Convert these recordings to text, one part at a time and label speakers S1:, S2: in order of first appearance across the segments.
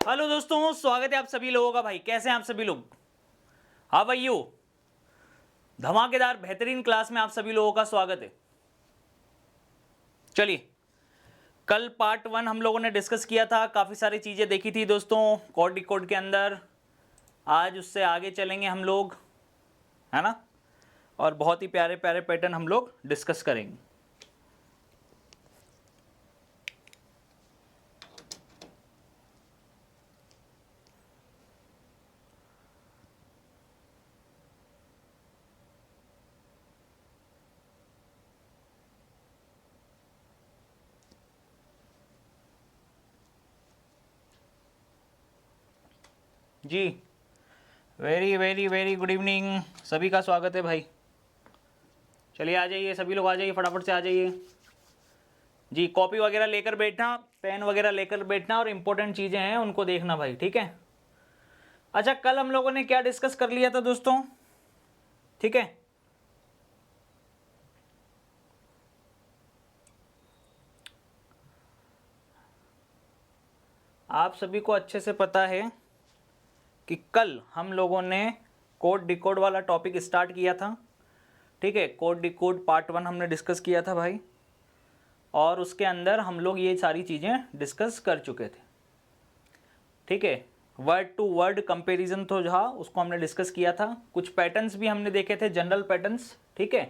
S1: Hello दोस्तों, स्वागत है आप सभी लोगों का। भाई कैसे हैं आप सभी लोग? How are you? धमाकेदार बेहतरीन क्लास में आप सभी लोगों का स्वागत है। चलिए, कल पार्ट 1 हम लोगों ने डिस्कस किया था, काफ़ी सारी चीज़ें देखी थी दोस्तों कोड डिकोड के अंदर। आज उससे आगे चलेंगे हम लोग, है ना, और बहुत ही प्यारे प्यारे पैटर्न हम लोग डिस्कस करेंगे। जी, very very very good evening, सभी का स्वागत है भाई। चलिए आ जाइए, सभी लोग आ जाइए, फटाफट से आ जाइए जी। कॉपी वगैरह लेकर बैठना, पेन वगैरह लेकर बैठना, और इम्पोर्टेंट चीज़ें हैं उनको देखना भाई, ठीक है। अच्छा, कल हम लोगों ने क्या डिस्कस कर लिया था दोस्तों? ठीक है, आप सभी को अच्छे से पता है कि कल हम लोगों ने कोड डिकोड वाला टॉपिक स्टार्ट किया था, ठीक है। कोड डिकोड पार्ट 1 हमने डिस्कस किया था भाई, और उसके अंदर हम लोग ये सारी चीज़ें डिस्कस कर चुके थे, ठीक है। वर्ड टू वर्ड कंपैरिजन तो जहाँ उसको हमने डिस्कस किया था। कुछ पैटर्न्स भी हमने देखे थे, जनरल पैटर्न्स, ठीक है।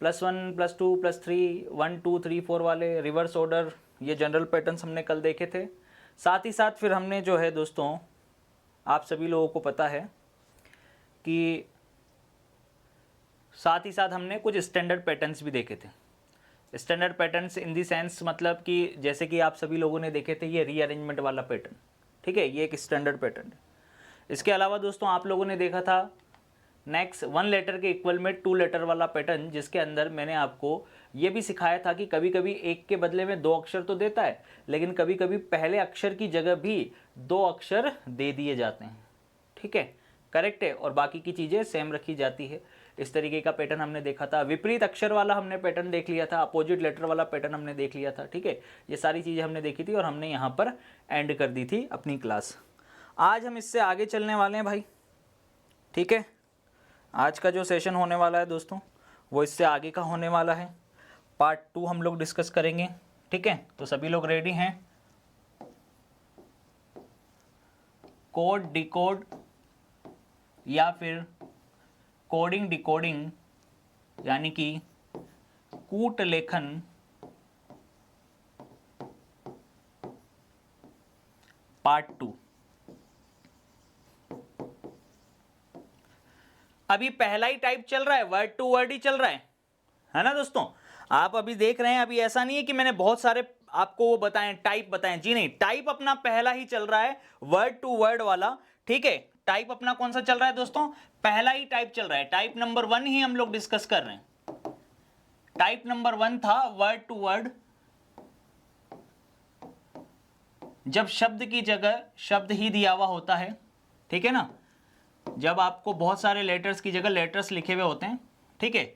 S1: +1 +2 +3 1 2 3 4 वाले रिवर्स ऑर्डर, ये जनरल पैटर्न्स हमने कल देखे थे। साथ ही साथ फिर हमने जो है दोस्तों, आप सभी लोगों को पता है कि साथ ही साथ हमने कुछ स्टैंडर्ड पैटर्न्स भी देखे थे। Standard patterns in the sense मतलब कि जैसे कि आप सभी लोगों ने देखे थे ये रीअरेंजमेंट वाला पैटर्न, ठीक है, ये एक स्टैंडर्ड पैटर्न है। इसके अलावा दोस्तों आप लोगों ने देखा था नेक्स्ट 1 लेटर के इक्वल में 2 लेटर वाला पैटर्न, जिसके अंदर मैंने आपको ये भी सिखाया था कि कभी कभी एक के बदले में 2 अक्षर तो देता है, लेकिन कभी कभी पहले अक्षर की जगह भी 2 अक्षर दे दिए जाते हैं, ठीक है, करेक्ट है, और बाकी की चीज़ें सेम रखी जाती है। इस तरीके का पैटर्न हमने देखा था। विपरीत अक्षर वाला हमने पैटर्न देख लिया था, अपोजिट लेटर वाला पैटर्न हमने देख लिया था, ठीक है। ये सारी चीज़ें हमने देखी थी और हमने यहाँ पर एंड कर दी थी अपनी क्लास। आज हम इससे आगे चलने वाले हैं भाई, ठीक है। आज का जो सेशन होने वाला है दोस्तों, वो इससे आगे का होने वाला है। पार्ट 2 हम लोग डिस्कस करेंगे, ठीक है। तो सभी लोग रेडी हैं? कोड डिकोड या फिर कोडिंग डिकोडिंग, यानी कि कूट लेखन पार्ट 2। अभी पहला ही टाइप चल रहा है, वर्ड टू वर्ड ही चल रहा है ना दोस्तों। आप अभी देख रहे हैं, अभी ऐसा नहीं है कि मैंने बहुत सारे आपको वो बताएं, टाइप बताएं, जी नहीं, टाइप अपना पहला ही चल रहा है, वर्ड टू वर्ड वाला, ठीक है। टाइप अपना कौन सा चल रहा है दोस्तों? पहला ही टाइप चल रहा है। टाइप नंबर 1 ही हम लोग डिस्कस कर रहे हैं। टाइप नंबर 1 था वर्ड टू वर्ड, जब शब्द की जगह शब्द ही दिया हुआ होता है, ठीक है ना। जब आपको बहुत सारे लेटर्स की जगह लेटर्स लिखे हुए होते हैं, ठीक है।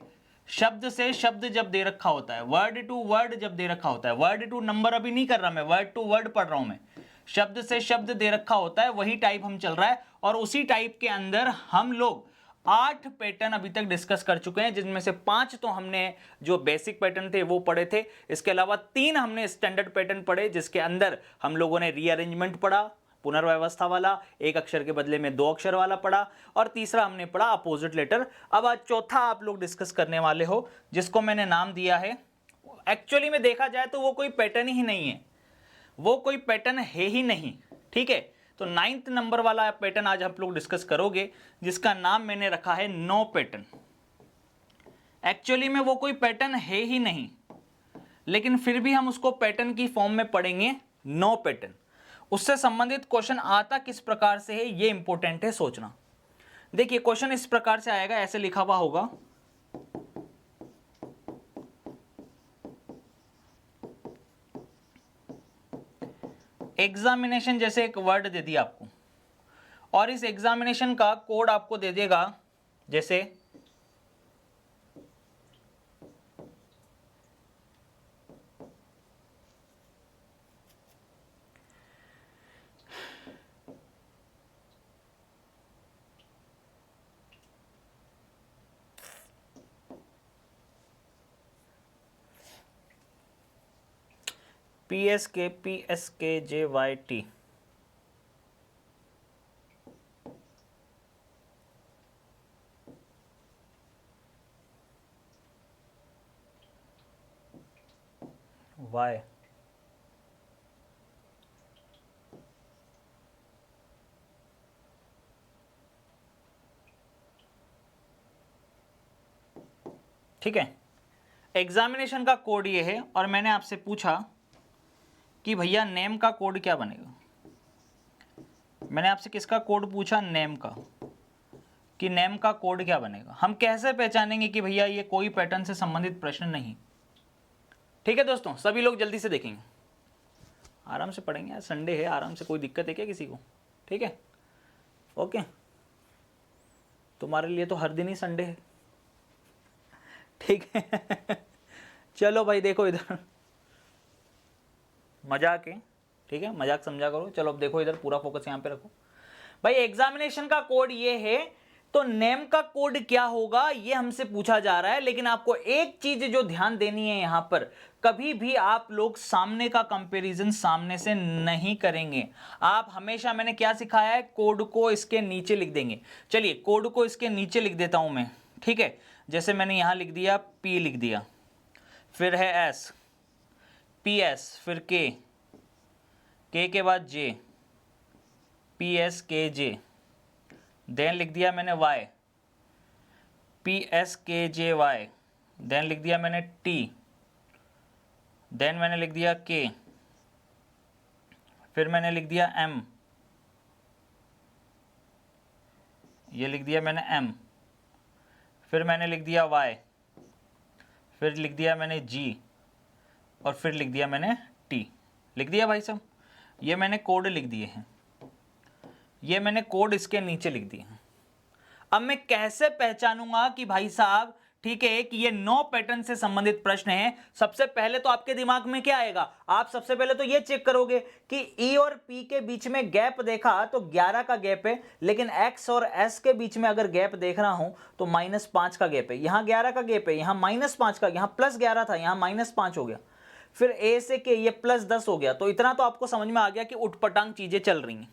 S1: शब्द से शब्द जब दे रखा होता है, वर्ड टू वर्ड जब दे रखा होता है, वर्ड टू नंबर अभी नहीं कर रहा मैं, वर्ड टू वर्ड पढ़ रहा हूं मैं। शब्द से शब्द दे रखा होता है, वही टाइप हम चल रहा है, और उसी टाइप के अंदर हम लोग 8 पैटर्न अभी तक डिस्कस कर चुके हैं, जिनमें से 5 तो हमने जो बेसिक पैटर्न थे वो पढ़े थे। इसके अलावा 3 हमने स्टैंडर्ड पैटर्न पढ़े, जिसके अंदर हम लोगों ने रीअरेंजमेंट पढ़ा, पुनर्व्यवस्था वाला, एक अक्षर के बदले में 2 अक्षर वाला पढ़ा, और तीसरा हमने पढ़ा अपोजिट लेटर। अब आज चौथा आप लोग डिस्कस करने वाले हो, जिसको मैंने नाम दिया है, एक्चुअली में देखा जाए तो वो कोई पैटर्न ही नहीं है, वो कोई पैटर्न है ही नहीं, ठीक है। तो 9th नंबर वाला पैटर्न आज आप लोग डिस्कस करोगे, जिसका नाम मैंने रखा है नो पैटर्न। एक्चुअली में वो कोई पैटर्न है ही नहीं, लेकिन फिर भी हम उसको पैटर्न की फॉर्म में पढ़ेंगे, नो पैटर्न। उससे संबंधित क्वेश्चन आता किस प्रकार से है, ये इंपॉर्टेंट है सोचना। देखिए, क्वेश्चन इस प्रकार से आएगा, ऐसे लिखा हुआ होगा, एग्जामिनेशन जैसे एक वर्ड दे दिया आपको, और इस एग्जामिनेशन का कोड आपको दे देगा जैसे PSKJYT। वाई ठीक है। एग्जामिनेशन का कोड ये है और मैंने आपसे पूछा कि भैया नेम का कोड क्या बनेगा। मैंने आपसे किसका कोड पूछा? नेम का, कि नेम का कोड क्या बनेगा। हम कैसे पहचानेंगे कि भैया ये कोई पैटर्न से संबंधित प्रश्न नहीं। ठीक है दोस्तों, सभी लोग जल्दी से देखेंगे, आराम से पढ़ेंगे यार, संडे है, आराम से। कोई दिक्कत है क्या किसी को? ठीक है, ओके। तुम्हारे लिए तो हर दिन ही संडे है, ठीक है। चलो भाई देखो इधर, मजाक है, ठीक है, मजाक समझा करो। चलो अब देखो इधर, पूरा फोकस यहाँ पे रखो भाई। एग्जामिनेशन का कोड ये है, तो नेम का कोड क्या होगा ये हमसे पूछा जा रहा है। लेकिन आपको एक चीज जो ध्यान देनी है यहां पर, कभी भी आप लोग सामने का कंपैरिजन सामने से नहीं करेंगे। आप हमेशा, मैंने क्या सिखाया है, कोड को इसके नीचे लिख देंगे। चलिए कोड को इसके नीचे लिख देता हूं मैं, ठीक है। जैसे मैंने यहां लिख दिया P लिख दिया, फिर है S, PS, फिर K के बाद J, PSKJ, देन लिख दिया मैंने Y, PSKJY, देन लिख दिया मैंने T, देन मैंने लिख दिया K, फिर मैंने लिख दिया M, ये लिख दिया मैंने M, फिर मैंने लिख दिया Y, फिर लिख दिया मैंने G, और फिर लिख दिया मैंने T। लिख दिया भाई साहब, ये मैंने कोड लिख दिए हैं, ये मैंने कोड इसके नीचे लिख दिए हैं। अब मैं कैसे पहचानूंगा कि भाई साहब, ठीक है, कि ये 9 पैटर्न से संबंधित प्रश्न है। सबसे पहले तो आपके दिमाग में क्या आएगा, आप सबसे पहले तो ये चेक करोगे कि E और P के बीच में गैप देखा तो 11 का गैप है, लेकिन X और S के बीच में अगर गैप देख रहा हूं तो -5 का गैप है। यहां 11 का गैप है, यहां -5 का, यहां +11 था, यहां -5 हो गया। फिर A से K ये +10 हो गया। तो इतना तो आपको समझ में आ गया कि उटपटांग चीजें चल रही हैं।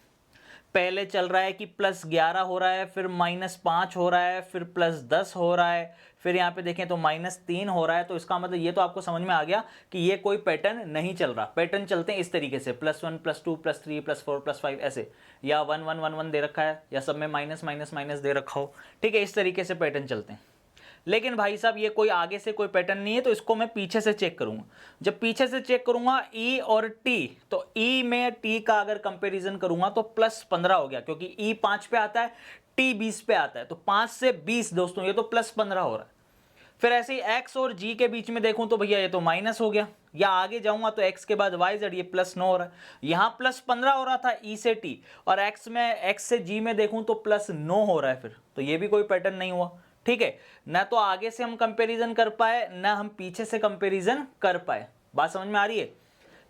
S1: पहले चल रहा है कि +11 हो रहा है, फिर -5 हो रहा है, फिर +10 हो रहा है, फिर यहाँ पे देखें तो -3 हो रहा है। तो इसका मतलब ये तो आपको समझ में आ गया कि ये कोई पैटर्न नहीं चल रहा। पैटर्न चलते हैं इस तरीके से, +1 +2 +3 +4 +5 ऐसे, या 1 1 1 1 दे रखा है, या सब में माइनस माइनस माइनस दे रखा हो, ठीक है। इस तरीके से पैटर्न चलते हैं। लेकिन भाई साहब ये कोई आगे से कोई पैटर्न नहीं है, तो इसको मैं पीछे से चेक करूंगा। जब पीछे से चेक करूंगा E और T, तो E में T का अगर कंपैरिजन करूंगा तो +15 हो गया, क्योंकि E 5 पे आता है, T 20 पे आता है, तो 5 से 20 दोस्तों, ये तो +15 हो रहा है। फिर ऐसे ही X और G के बीच में देखूं तो भैया ये तो माइनस हो गया, या आगे जाऊंगा तो X के बाद YZ, ये +9 हो रहा है। यहां +15 हो रहा था E से T, और X से G में देखूं तो +9 हो रहा है। फिर तो ये भी कोई पैटर्न नहीं हुआ, ठीक है। ना तो आगे से हम कंपैरिजन कर पाए, ना हम पीछे से कंपैरिजन कर पाए। बात समझ में आ रही है?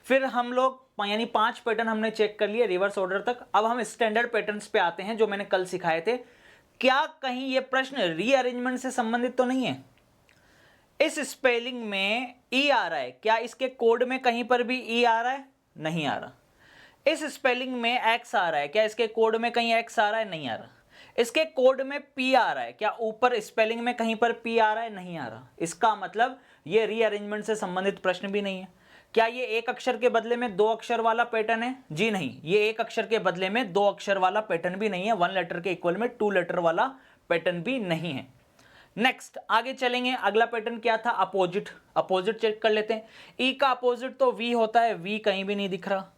S1: फिर हम लोग यानी 5 पैटर्न हमने चेक कर लिए रिवर्स ऑर्डर तक। अब हम स्टैंडर्ड पैटर्न्स पे आते हैं जो मैंने कल सिखाए थे। क्या कहीं ये प्रश्न रीअरेंजमेंट से संबंधित तो नहीं है? इस स्पेलिंग में ई आ रहा है, क्या इसके कोड में कहीं पर भी ई आ रहा है? नहीं आ रहा। इस स्पेलिंग में एक्स आ रहा है, क्या इसके कोड में कहीं एक्स आ रहा है? नहीं आ रहा। इसके कोड में पी आ रहा है, क्या ऊपर स्पेलिंग में कहीं पर पी आ रहा है? नहीं आ रहा। इसका मतलब ये रीअरेंजमेंट से संबंधित प्रश्न भी नहीं है। क्या ये एक अक्षर के बदले में 2 अक्षर वाला पैटर्न है? जी नहीं, ये एक अक्षर के बदले में 2 अक्षर वाला पैटर्न भी नहीं है। 1 लेटर के इक्वल में 2 लेटर वाला पैटर्न भी नहीं है। नेक्स्ट आगे चलेंगे। अगला पैटर्न क्या था? अपोजिट। अपोजिट चेक कर लेते हैं। ई का अपोजिट तो वी होता है, वी कहीं भी नहीं दिख रहा।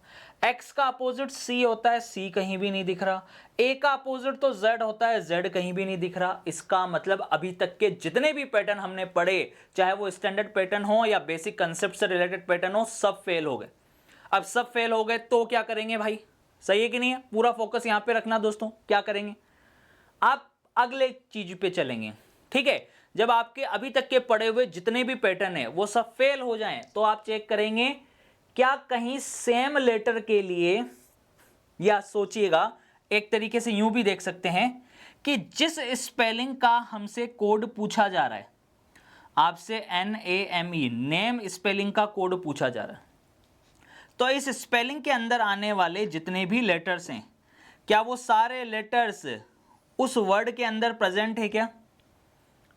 S1: एक्स का अपोजिट सी होता है, सी कहीं भी नहीं दिख रहा। ए का अपोजिट तो जेड होता है, जेड कहीं भी नहीं दिख रहा। इसका मतलब अभी तक के जितने भी पैटर्न हमने पढ़े, चाहे वो स्टैंडर्ड पैटर्न हो या बेसिक कंसेप्ट से रिलेटेड पैटर्न हो, सब फेल हो गए। अब सब फेल हो गए तो क्या करेंगे भाई? सही है कि नहीं है? पूरा फोकस यहां पे रखना दोस्तों। क्या करेंगे? आप अगले चीज पे चलेंगे, ठीक है। जब आपके अभी तक के पढ़े हुए जितने भी पैटर्न है वो सब फेल हो जाएं, तो आप चेक करेंगे क्या कहीं सेम लेटर के लिए, या सोचिएगा एक तरीके से यूं भी देख सकते हैं कि जिस स्पेलिंग का हमसे कोड पूछा जा रहा है, आपसे NAME नेम स्पेलिंग का कोड पूछा जा रहा है, तो इस स्पेलिंग के अंदर आने वाले जितने भी लेटर्स हैं, क्या वो सारे लेटर्स उस वर्ड के अंदर प्रेजेंट है क्या?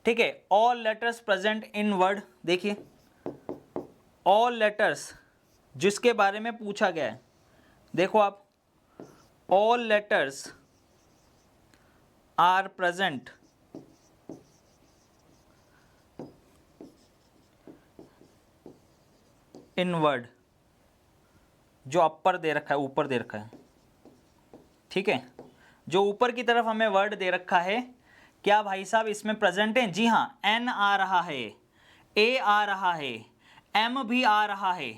S1: ठीक है, all letters present in word. देखिए ऑल लेटर्स जिसके बारे में पूछा गया है, देखो आप, all letters are present in word, जो अपर दे रखा है, ऊपर दे रखा है, ठीक है, जो ऊपर की तरफ हमें वर्ड दे रखा है, क्या भाई साहब इसमें प्रेजेंट है? जी हाँ, एन आ रहा है, ए आ रहा है, एम भी आ रहा है,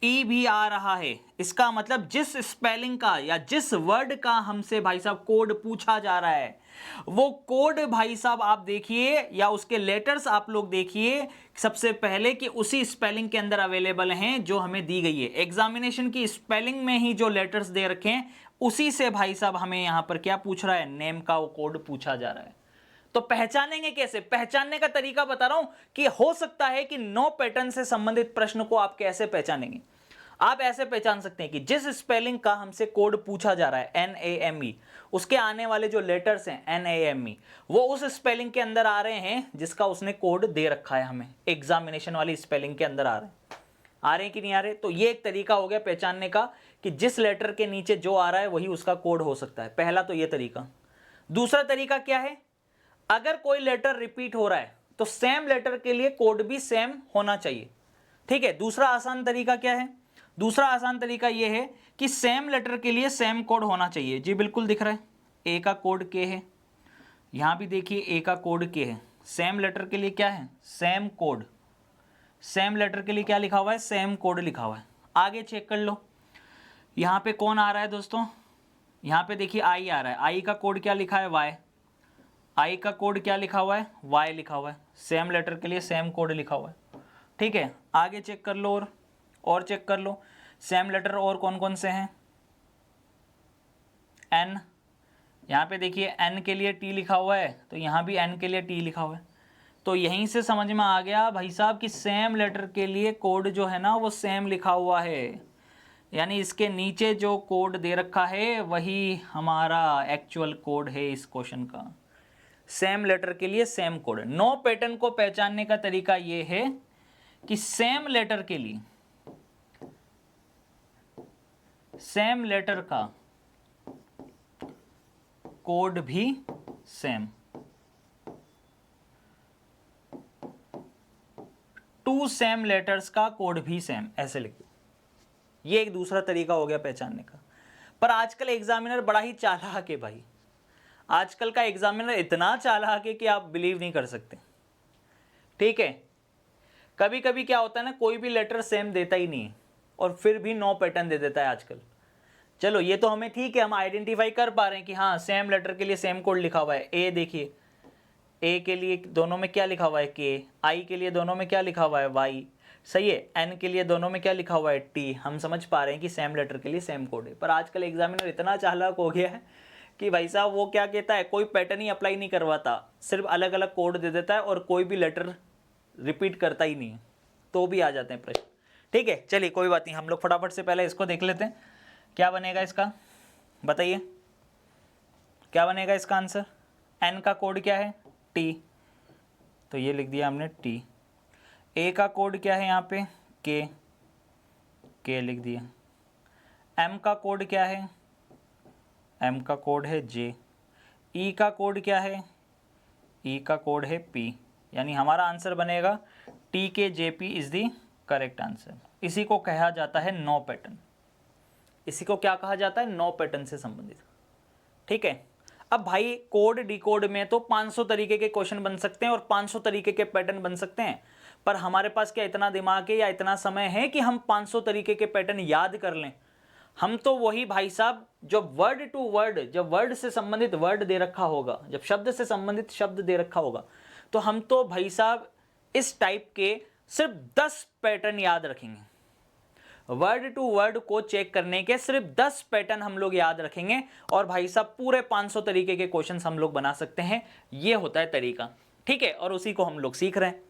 S1: ई भी आ रहा है। इसका मतलब जिस स्पेलिंग का या जिस वर्ड का हमसे भाई साहब कोड पूछा जा रहा है, वो कोड भाई साहब आप देखिए या उसके लेटर्स आप लोग देखिए सबसे पहले कि उसी स्पेलिंग के अंदर अवेलेबल हैं जो हमें दी गई है। एग्जामिनेशन की स्पेलिंग में ही जो लेटर्स दे रखे हैं उसी से भाई साहब हमें यहां पर क्या पूछ रहा है? नेम का वो कोड पूछा जा रहा है। तो पहचानेंगे कैसे? पहचानने का तरीका बता रहा हूं कि हो सकता है कि 9 पैटर्न से संबंधित प्रश्न को आप कैसे पहचानेंगे। आप ऐसे पहचान सकते हैं कि जिस स्पेलिंग का हमसे कोड पूछा जा रहा है NAME, उसके आने वाले जो लेटर्स हैं NAME, वो उस स्पेलिंग के अंदर आ रहे हैं जिसका उसने कोड दे रखा है हमें, एग्जामिनेशन वाली स्पेलिंग के अंदर आ रहे हैं कि नहीं आ रहे? तो ये एक तरीका हो गया पहचानने का कि जिस लेटर के नीचे जो आ रहा है वही उसका कोड हो सकता है। पहला तो ये तरीका। दूसरा तरीका क्या है? अगर कोई लेटर रिपीट हो रहा है तो सेम लेटर के लिए कोड भी सेम होना चाहिए, ठीक है। दूसरा आसान तरीका क्या है? दूसरा आसान तरीका यह है कि सेम लेटर के लिए सेम कोड होना चाहिए। जी बिल्कुल दिख रहा है, ए का कोड के है, यहां भी देखिए ए का कोड के है। सेम लेटर के लिए क्या है? Same code. सेम लेटर के लिए क्या लिखा हुआ है? सेम कोड लिखा हुआ है। आगे चेक कर लो, यहां पे कौन आ रहा है दोस्तों? यहां पे देखिए आई आ रहा है। आई का कोड क्या लिखा है? वाई। आई का कोड क्या लिखा हुआ है? वाई लिखा हुआ है। सेम लेटर के लिए सेम कोड लिखा हुआ है, ठीक है। आगे चेक कर लो और चेक कर लो सेम लेटर और कौन कौन से हैं। एन, यहाँ पे देखिए एन के लिए टी लिखा हुआ है, तो यहाँ भी एन के लिए टी लिखा हुआ है। तो यहीं से समझ में आ गया भाई साहब कि सेम लेटर के लिए कोड जो है ना वो सेम लिखा हुआ है, यानी इसके नीचे जो कोड दे रखा है वही हमारा एक्चुअल कोड है इस क्वेश्चन का। सेम लेटर के लिए सेम कोड। 9 पैटर्न को पहचानने का तरीका ये है कि सेम लेटर के लिए सेम लेटर का कोड भी सेम। 2 सेम लेटर्स का कोड भी सेम, ऐसे लिखो। ये एक दूसरा तरीका हो गया पहचानने का। पर आजकल एग्जामिनर बड़ा ही चालाक है भाई। आजकल का एग्जामिनर इतना चालाक है कि आप बिलीव नहीं कर सकते, ठीक है। कभी कभी क्या होता है ना, कोई भी लेटर सेम देता ही नहीं है और फिर भी 9 पैटर्न दे देता है आजकल। चलो ये तो हमें ठीक है, हम आइडेंटिफाई कर पा रहे हैं कि हाँ सेम लेटर के लिए सेम कोड लिखा हुआ है। ए देखिए, ए के लिए दोनों में क्या लिखा हुआ है? के। आई के लिए दोनों में क्या लिखा हुआ है? वाई। सही है। एन के लिए दोनों में क्या लिखा हुआ है? टी। हम समझ पा रहे हैं कि सेम लेटर के लिए सेम कोड है। पर आजकल एग्जामिनर इतना चालाक हो गया है कि भाई साहब वो क्या कहता है, कोई पैटर्न ही अप्लाई नहीं करवाता, सिर्फ अलग अलग कोड दे देता है और कोई भी लेटर रिपीट करता ही नहीं, तो भी आ जाते हैं प्रश्न, ठीक है। चलिए कोई बात नहीं, हम लोग फटाफट से पहले इसको देख लेते हैं क्या बनेगा इसका। बताइए क्या बनेगा इसका आंसर? एन का कोड क्या है? टी, तो ये लिख दिया हमने टी। ए का कोड क्या है यहाँ पे? के लिख दिया। एम का कोड क्या है? एम का कोड है जे। ई का कोड क्या है? ई का कोड है पी। यानी हमारा आंसर बनेगा टी के J P is the correct answer. इसी को कहा जाता है 9 पैटर्न। इसी को क्या कहा जाता है? 9 पैटर्न से संबंधित, ठीक है। अब भाई कोड डिकोड में तो 500 तरीके के क्वेश्चन बन सकते हैं और 500 तरीके के पैटर्न बन सकते हैं, पर हमारे पास क्या इतना दिमाग है या इतना समय है कि हम 500 तरीके के पैटर्न याद कर लें? हम तो वही भाई साहब जब वर्ड टू वर्ड, जब वर्ड से संबंधित वर्ड दे रखा होगा, जब शब्द से संबंधित शब्द दे रखा होगा, तो हम तो भाई साहब इस टाइप के सिर्फ 10 पैटर्न याद रखेंगे। वर्ड टू वर्ड को चेक करने के सिर्फ 10 पैटर्न हम लोग याद रखेंगे और भाई साहब पूरे 500 तरीके के क्वेश्चंस हम लोग बना सकते हैं। ये होता है तरीका, ठीक है, और उसी को हम लोग सीख रहे हैं।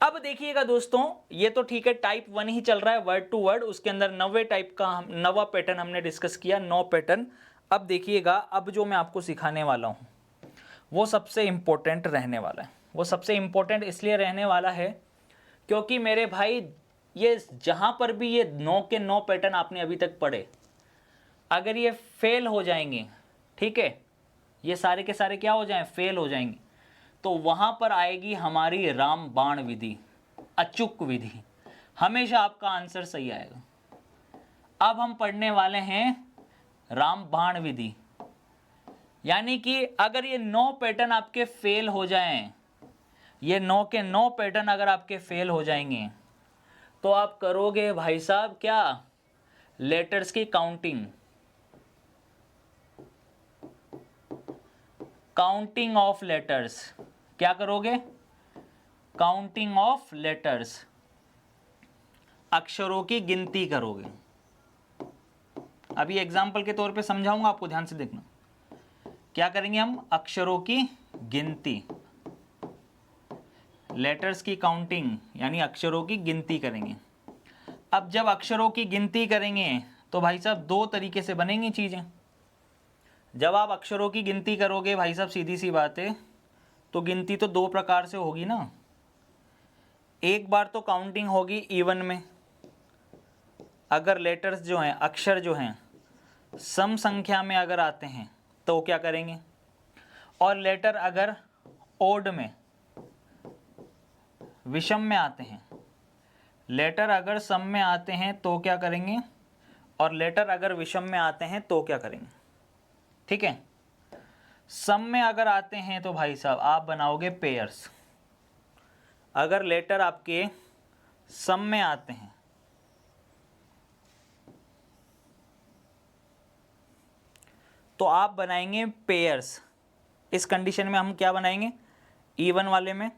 S1: अब देखिएगा दोस्तों, ये तो ठीक है, टाइप 1 ही चल रहा है, वर्ड टू वर्ड, उसके अंदर 90 टाइप का नवा पैटर्न हमने डिस्कस किया, 9 पैटर्न। अब देखिएगा, अब जो मैं आपको सिखाने वाला हूँ वो सबसे इंपॉर्टेंट रहने वाला है। वो सबसे इंपॉर्टेंट इसलिए रहने वाला है क्योंकि मेरे भाई ये जहाँ पर भी ये 9 के 9 पैटर्न आपने अभी तक पढ़े, अगर ये फेल हो जाएंगे, ठीक है, ये सारे के सारे क्या हो जाएं, फेल हो जाएंगे, तो वहाँ पर आएगी हमारी राम बाण विधि, अचूक विधि, हमेशा आपका आंसर सही आएगा। अब हम पढ़ने वाले हैं राम बाण विधि, यानी कि अगर ये 9 पैटर्न आपके फेल हो जाएं, ये 9 के 9 पैटर्न अगर आपके फेल हो जाएंगे, तो आप करोगे भाई साहब क्या, लेटर्स की काउंटिंग, काउंटिंग ऑफ लेटर्स। क्या करोगे, काउंटिंग ऑफ लेटर्स, अक्षरों की गिनती करोगे। अभी एग्जाम्पल के तौर पे समझाऊंगा आपको, ध्यान से देखना। क्या करेंगे हम, अक्षरों की गिनती, लेटर्स की काउंटिंग, यानी अक्षरों की गिनती करेंगे। अब जब अक्षरों की गिनती करेंगे तो भाई साहब 2 तरीके से बनेंगी चीजें। जब आप अक्षरों की गिनती करोगे भाई साहब, सीधी सी बात है, तो गिनती तो 2 प्रकार से होगी ना। एक बार तो काउंटिंग होगी इवन में, अगर लेटर्स जो हैं, अक्षर जो हैं सम संख्या में अगर आते हैं तो क्या करेंगे, और लेटर अगर ओड में, विषम में आते हैं, लेटर अगर सम में आते हैं तो क्या करेंगे, और लेटर अगर विषम में आते हैं तो क्या करेंगे। ठीक है, सम में अगर आते हैं तो भाई साहब आप बनाओगे पेयर्स। अगर लेटर आपके सम में आते हैं तो आप बनाएंगे पेयर्स। इस कंडीशन में हम क्या बनाएंगे, इवन वाले में,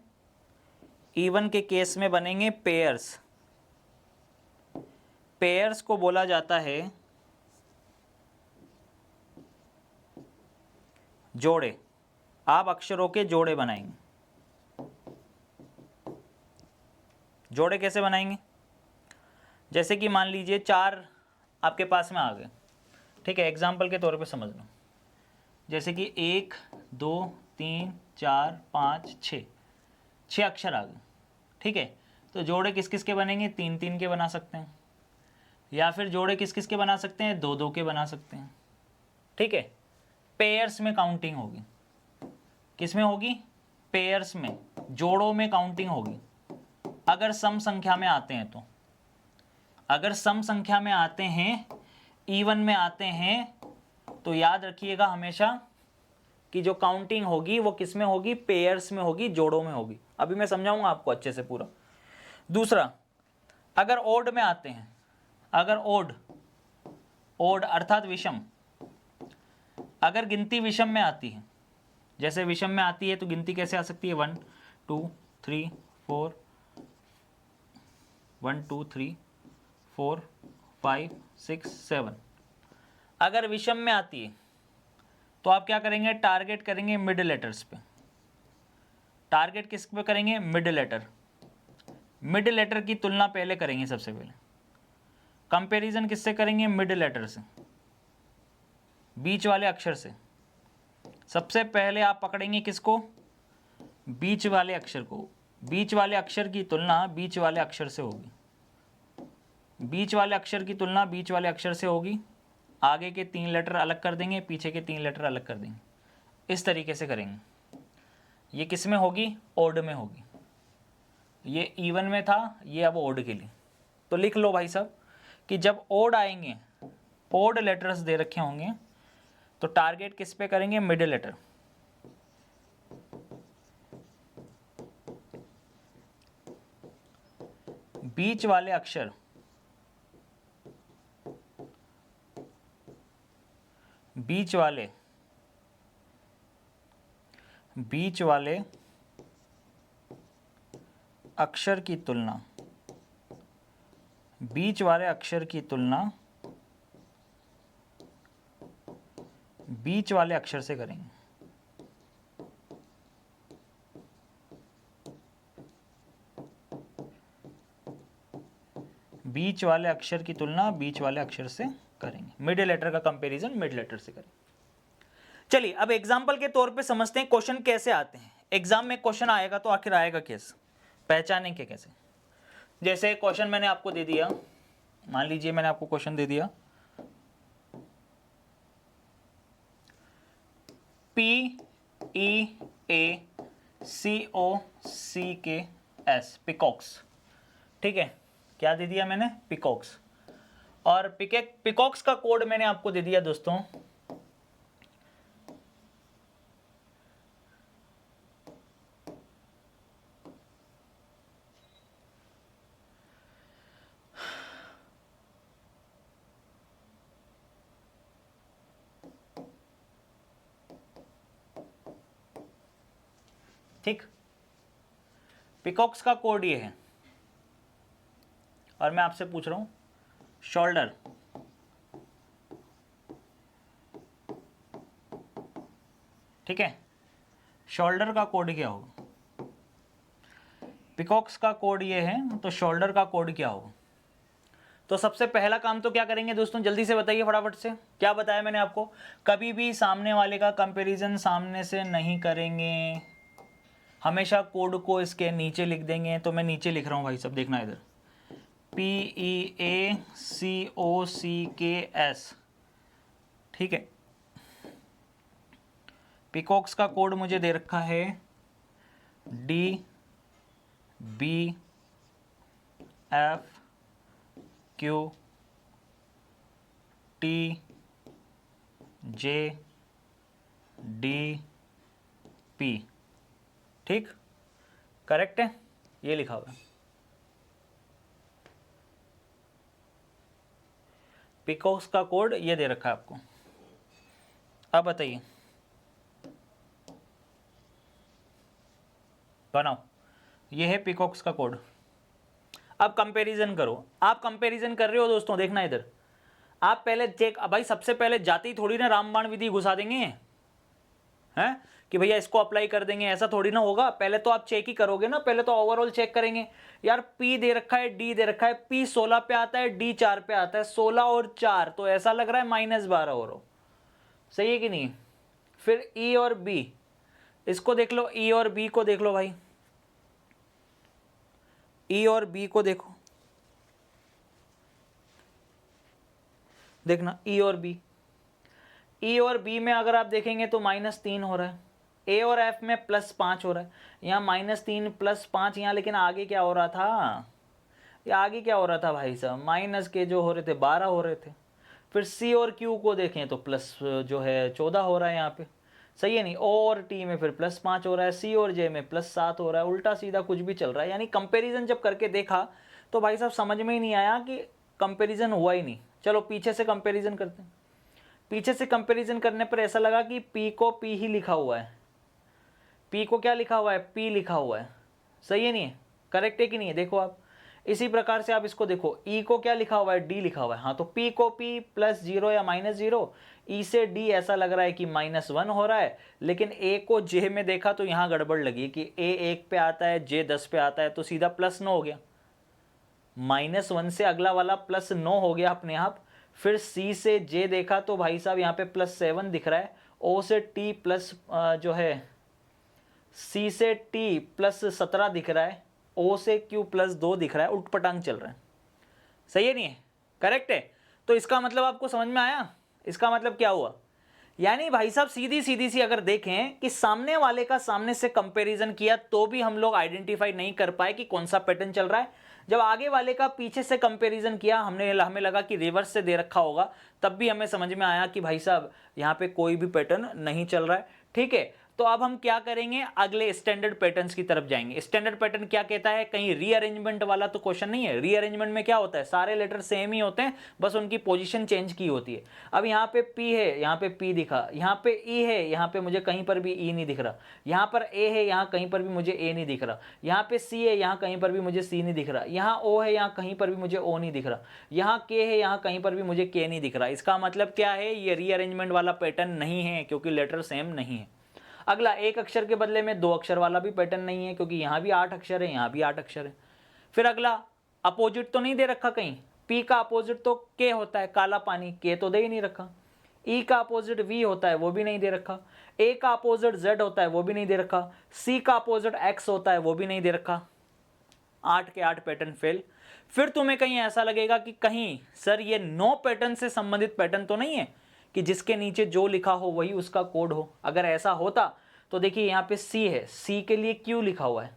S1: इवन के केस में बनेंगे पेयर्स। पेयर्स को बोला जाता है जोड़े। आप अक्षरों के जोड़े बनाएंगे। जोड़े कैसे बनाएंगे, जैसे कि मान लीजिए 4 आपके पास में आ गए, ठीक है, एग्जाम्पल के तौर पे समझना। जैसे कि 1 2 3 4 5 6 अक्षर आ गए, ठीक है। तो जोड़े किस किस के बनेंगे, 3 3 के बना सकते हैं, या फिर जोड़े किस किस के बना सकते हैं, 2 2 के बना सकते हैं। ठीक है, पेयर्स में काउंटिंग होगी। किस में होगी, पेयर्स में, जोड़ों में काउंटिंग होगी। अगर सम संख्या में आते हैं तो, अगर सम संख्या में आते हैं, इवन में आते हैं, तो याद रखिएगा हमेशा कि जो काउंटिंग होगी वो किस में होगी, पेयर्स में होगी, जोड़ों में होगी। अभी मैं समझाऊंगा आपको अच्छे से पूरा। दूसरा, अगर ओड में आते हैं, अगर ओड, ओड अर्थात विषम, अगर गिनती विषम में आती है, जैसे विषम में आती है तो गिनती कैसे आ सकती है, 1 2 3 4, 1 2 3 4 5 6 7। अगर विषम में आती है तो आप क्या करेंगे, टारगेट करेंगे मिड लेटर्स पे। टारगेट किस पे करेंगे, मिड लेटर। मिड लेटर की तुलना पहले करेंगे, सबसे पहले कंपैरिजन किससे करेंगे, मिड लेटर से, बीच वाले अक्षर से। सबसे पहले आप पकड़ेंगे किसको, बीच वाले अक्षर को। बीच वाले अक्षर की तुलना बीच वाले अक्षर से होगी, बीच वाले अक्षर की तुलना बीच वाले अक्षर से होगी। आगे के 3 लेटर अलग कर देंगे, पीछे के 3 लेटर अलग कर देंगे, इस तरीके से करेंगे। ये किस में होगी, ओड में होगी। ये इवन में था, ये अब ओड के लिए। तो लिख लो भाई साहब कि जब ओड आएंगे, ओड लेटर्स दे रखे होंगे, तो टारगेट किस पे करेंगे, मिडिल लेटर। बीच वाले अक्षर, बीच वाले अक्षर की तुलना, बीच वाले अक्षर की तुलना बीच वाले अक्षर से करेंगे। बीच वाले अक्षर की तुलना बीच वाले अक्षर से करेंगे, मिड लेटर का कंपैरिजन मिड लेटर से करेंगे। चलिए अब एग्जाम्पल के तौर पे समझते हैं क्वेश्चन कैसे आते हैं। एग्जाम में क्वेश्चन आएगा तो आखिर आएगा कैसे, पहचानेंगे कैसे। जैसे क्वेश्चन मैंने आपको दे दिया, मान लीजिए मैंने आपको क्वेश्चन दे दिया PEACOCKS, पिकॉक्स, ठीक है, क्या दे दिया मैंने, पिकॉक्स। और पिकॉक्स का कोड मैंने आपको दे दिया दोस्तों ठीक, पिकॉक्स का कोड ये है। और मैं आपसे पूछ रहा हूं शोल्डर, ठीक है, शोल्डर का कोड क्या होगा, पिकॉक्स का कोड ये है तो शोल्डर का कोड क्या होगा। तो सबसे पहला काम तो क्या करेंगे दोस्तों, जल्दी से बताइए फटाफट से, क्या बताया मैंने आपको, कभी भी सामने वाले का कंपैरिजन सामने से नहीं करेंगे, हमेशा कोड को इसके नीचे लिख देंगे। तो मैं नीचे लिख रहा हूं भाई सब, देखना इधर, PEACOCKS, ठीक है। पिकॉक्स का कोड मुझे दे रखा है DBFQTJDP, ठीक, करेक्ट है, ये लिखा हुआ है। पिकॉक्स का कोड ये दे रखा है आपको। अब बताइए, बनाओ, ये है पिकॉक्स का कोड। अब कंपैरिजन करो, आप कंपैरिजन कर रहे हो दोस्तों, देखना इधर, आप पहले चेक, भाई सबसे पहले जाते ही थोड़ी ना रामबाण विधि घुसा देंगे हैं कि भैया इसको अप्लाई कर देंगे, ऐसा थोड़ी ना होगा। पहले तो आप चेक ही करोगे ना, पहले तो ओवरऑल चेक करेंगे। यार P दे रखा है, D दे रखा है, P 16 पे आता है, D 4 पे आता है, 16 और 4 तो ऐसा लग रहा है -12 हो, सही है कि नहीं। फिर E और B, इसको देख लो, E और B को देख लो भाई, E और B को देखो, देखना E और B, E और B में अगर आप देखेंगे तो -3 हो रहा है, A और F में +5 हो रहा है, यहाँ -3 +5 यहाँ, लेकिन आगे क्या हो रहा था, ये आगे क्या हो रहा था भाई साहब, माइनस के जो हो रहे थे 12 हो रहे थे। फिर C और Q को देखें तो प्लस जो है 14 हो रहा है यहाँ पे, सही है नहीं। O और T में फिर +5 हो रहा है, C और J में +7 हो रहा है, उल्टा सीधा कुछ भी चल रहा है। यानी कंपैरिजन जब करके देखा तो भाई साहब समझ में ही नहीं आया कि कंपैरिजन हुआ ही नहीं। चलो पीछे से कंपैरिजन करते हैं। पीछे से कंपैरिजन करने पर ऐसा लगा कि P को P ही लिखा हुआ है, P को क्या लिखा हुआ है, P लिखा हुआ है, सही है नहीं है, करेक्ट है कि नहीं है, देखो आप। इसी प्रकार से आप इसको देखो, E को क्या लिखा हुआ है, D लिखा हुआ है, हाँ तो P को P +0 या -0, E से D ऐसा लग रहा है कि -1 हो रहा है। लेकिन A को J में देखा तो यहाँ गड़बड़ लगी कि A 1 पे आता है, J 10 पे आता है, तो सीधा +9 हो गया, -1 से अगला वाला +9 हो गया अपने आप। फिर C से J देखा तो भाई साहब यहाँ पे +7 दिख रहा है, O से T प्लस जो है C से T +17 दिख रहा है, O से Q +2 दिख रहा है, उठपटांग चल रहा है, सही है नहीं है, करेक्ट है। तो इसका मतलब आपको समझ में आया, इसका मतलब क्या हुआ, यानी भाई साहब सीधी सीधी सी अगर देखें कि सामने वाले का सामने से कंपैरिजन किया तो भी हम लोग आइडेंटिफाई नहीं कर पाए कि कौन सा पैटर्न चल रहा है। जब आगे वाले का पीछे से कंपैरिजन किया, हमें लगा कि रिवर्स से दे रखा होगा, तब भी हमें समझ में आया कि भाई साहब यहाँ पे कोई भी पैटर्न नहीं चल रहा है, ठीक है। तो अब हम क्या करेंगे, अगले स्टैंडर्ड पैटर्न्स की तरफ जाएंगे। स्टैंडर्ड पैटर्न क्या कहता है, कहीं रीअरेंजमेंट वाला तो क्वेश्चन नहीं है। रीअरेंजमेंट में क्या होता है, सारे लेटर सेम ही होते हैं, बस उनकी पोजीशन चेंज की होती है। अब यहाँ पे P है, यहाँ पे P दिखा, यहाँ पे E है, यहाँ पे मुझे कहीं पर भी E नहीं दिख रहा, यहाँ पर A है, यहाँ कहीं पर भी मुझे A नहीं दिख रहा, यहाँ पे C है, यहाँ कहीं पर भी मुझे C नहीं दिख रहा, यहाँ O है, यहाँ कहीं पर भी मुझे O नहीं दिख रहा, यहाँ K है, यहाँ कहीं पर भी मुझे K नहीं दिख रहा। इसका मतलब क्या है, ये रीअरेंजमेंट वाला पैटर्न नहीं है, क्योंकि लेटर सेम नहीं है। अगला, एक अक्षर के बदले में 2 अक्षर वाला भी पैटर्न नहीं है, क्योंकि यहाँ भी 8 अक्षर है, यहाँ भी 8 अक्षर है। फिर अगला, अपोजिट तो नहीं दे रखा कहीं, पी का अपोजिट तो के होता है काला पानी, के तो दे ही नहीं रखा। ई का अपोजिट वी होता है, वो भी नहीं दे रखा। ए का अपोजिट जेड होता है, वो भी नहीं दे रखा। सी का अपोजिट एक्स होता है, वो भी नहीं दे रखा। 8 के 8 पैटर्न फेल। फिर तुम्हें कहीं ऐसा लगेगा कि कहीं सर ये 9 पैटर्न से संबंधित पैटर्न तो नहीं है कि जिसके नीचे जो लिखा हो वही उसका कोड हो। अगर ऐसा होता तो देखिए यहाँ पे सी है, सी के लिए क्यू लिखा हुआ है,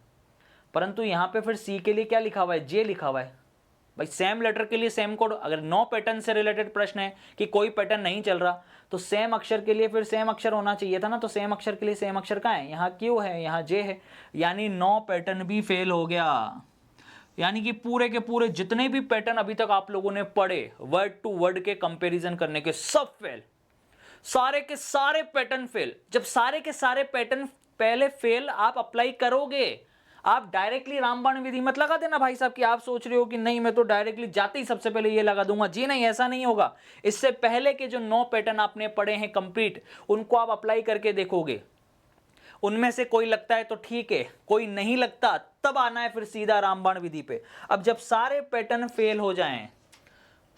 S1: परंतु यहाँ पे फिर सी के लिए क्या लिखा हुआ है, जे लिखा हुआ है। भाई सेम लेटर के लिए सेम कोड। अगर 9 पैटर्न से रिलेटेड प्रश्न है कि कोई पैटर्न नहीं चल रहा तो सेम अक्षर के लिए फिर सेम अक्षर होना चाहिए था ना। तो सेम अक्षर के लिए सेम अक्षर कहाँ है, यहाँ क्यू है, यहाँ जे है, यानी 9 पैटर्न भी फेल हो गया। यानी कि पूरे के पूरे जितने भी पैटर्न अभी तक आप लोगों ने पढ़े वर्ड टू वर्ड के कंपैरिजन करने के, सब फेल। सारे के सारे पैटर्न फेल। जब सारे के सारे पैटर्न पहले फेल आप अप्लाई करोगे, आप डायरेक्टली रामबाण विधि मत लगा देना भाई साहब कि आप सोच रहे हो कि नहीं मैं तो डायरेक्टली जाते ही सबसे पहले ये लगा दूंगा। जी नहीं, ऐसा नहीं होगा। इससे पहले के जो 9 पैटर्न आपने पढ़े हैं कंप्लीट, उनको आप अप्लाई करके देखोगे। उनमें से कोई लगता है तो ठीक है, कोई नहीं लगता तब आना है फिर सीधा रामबाण विधि पे। अब जब सारे पैटर्न फेल हो जाएं,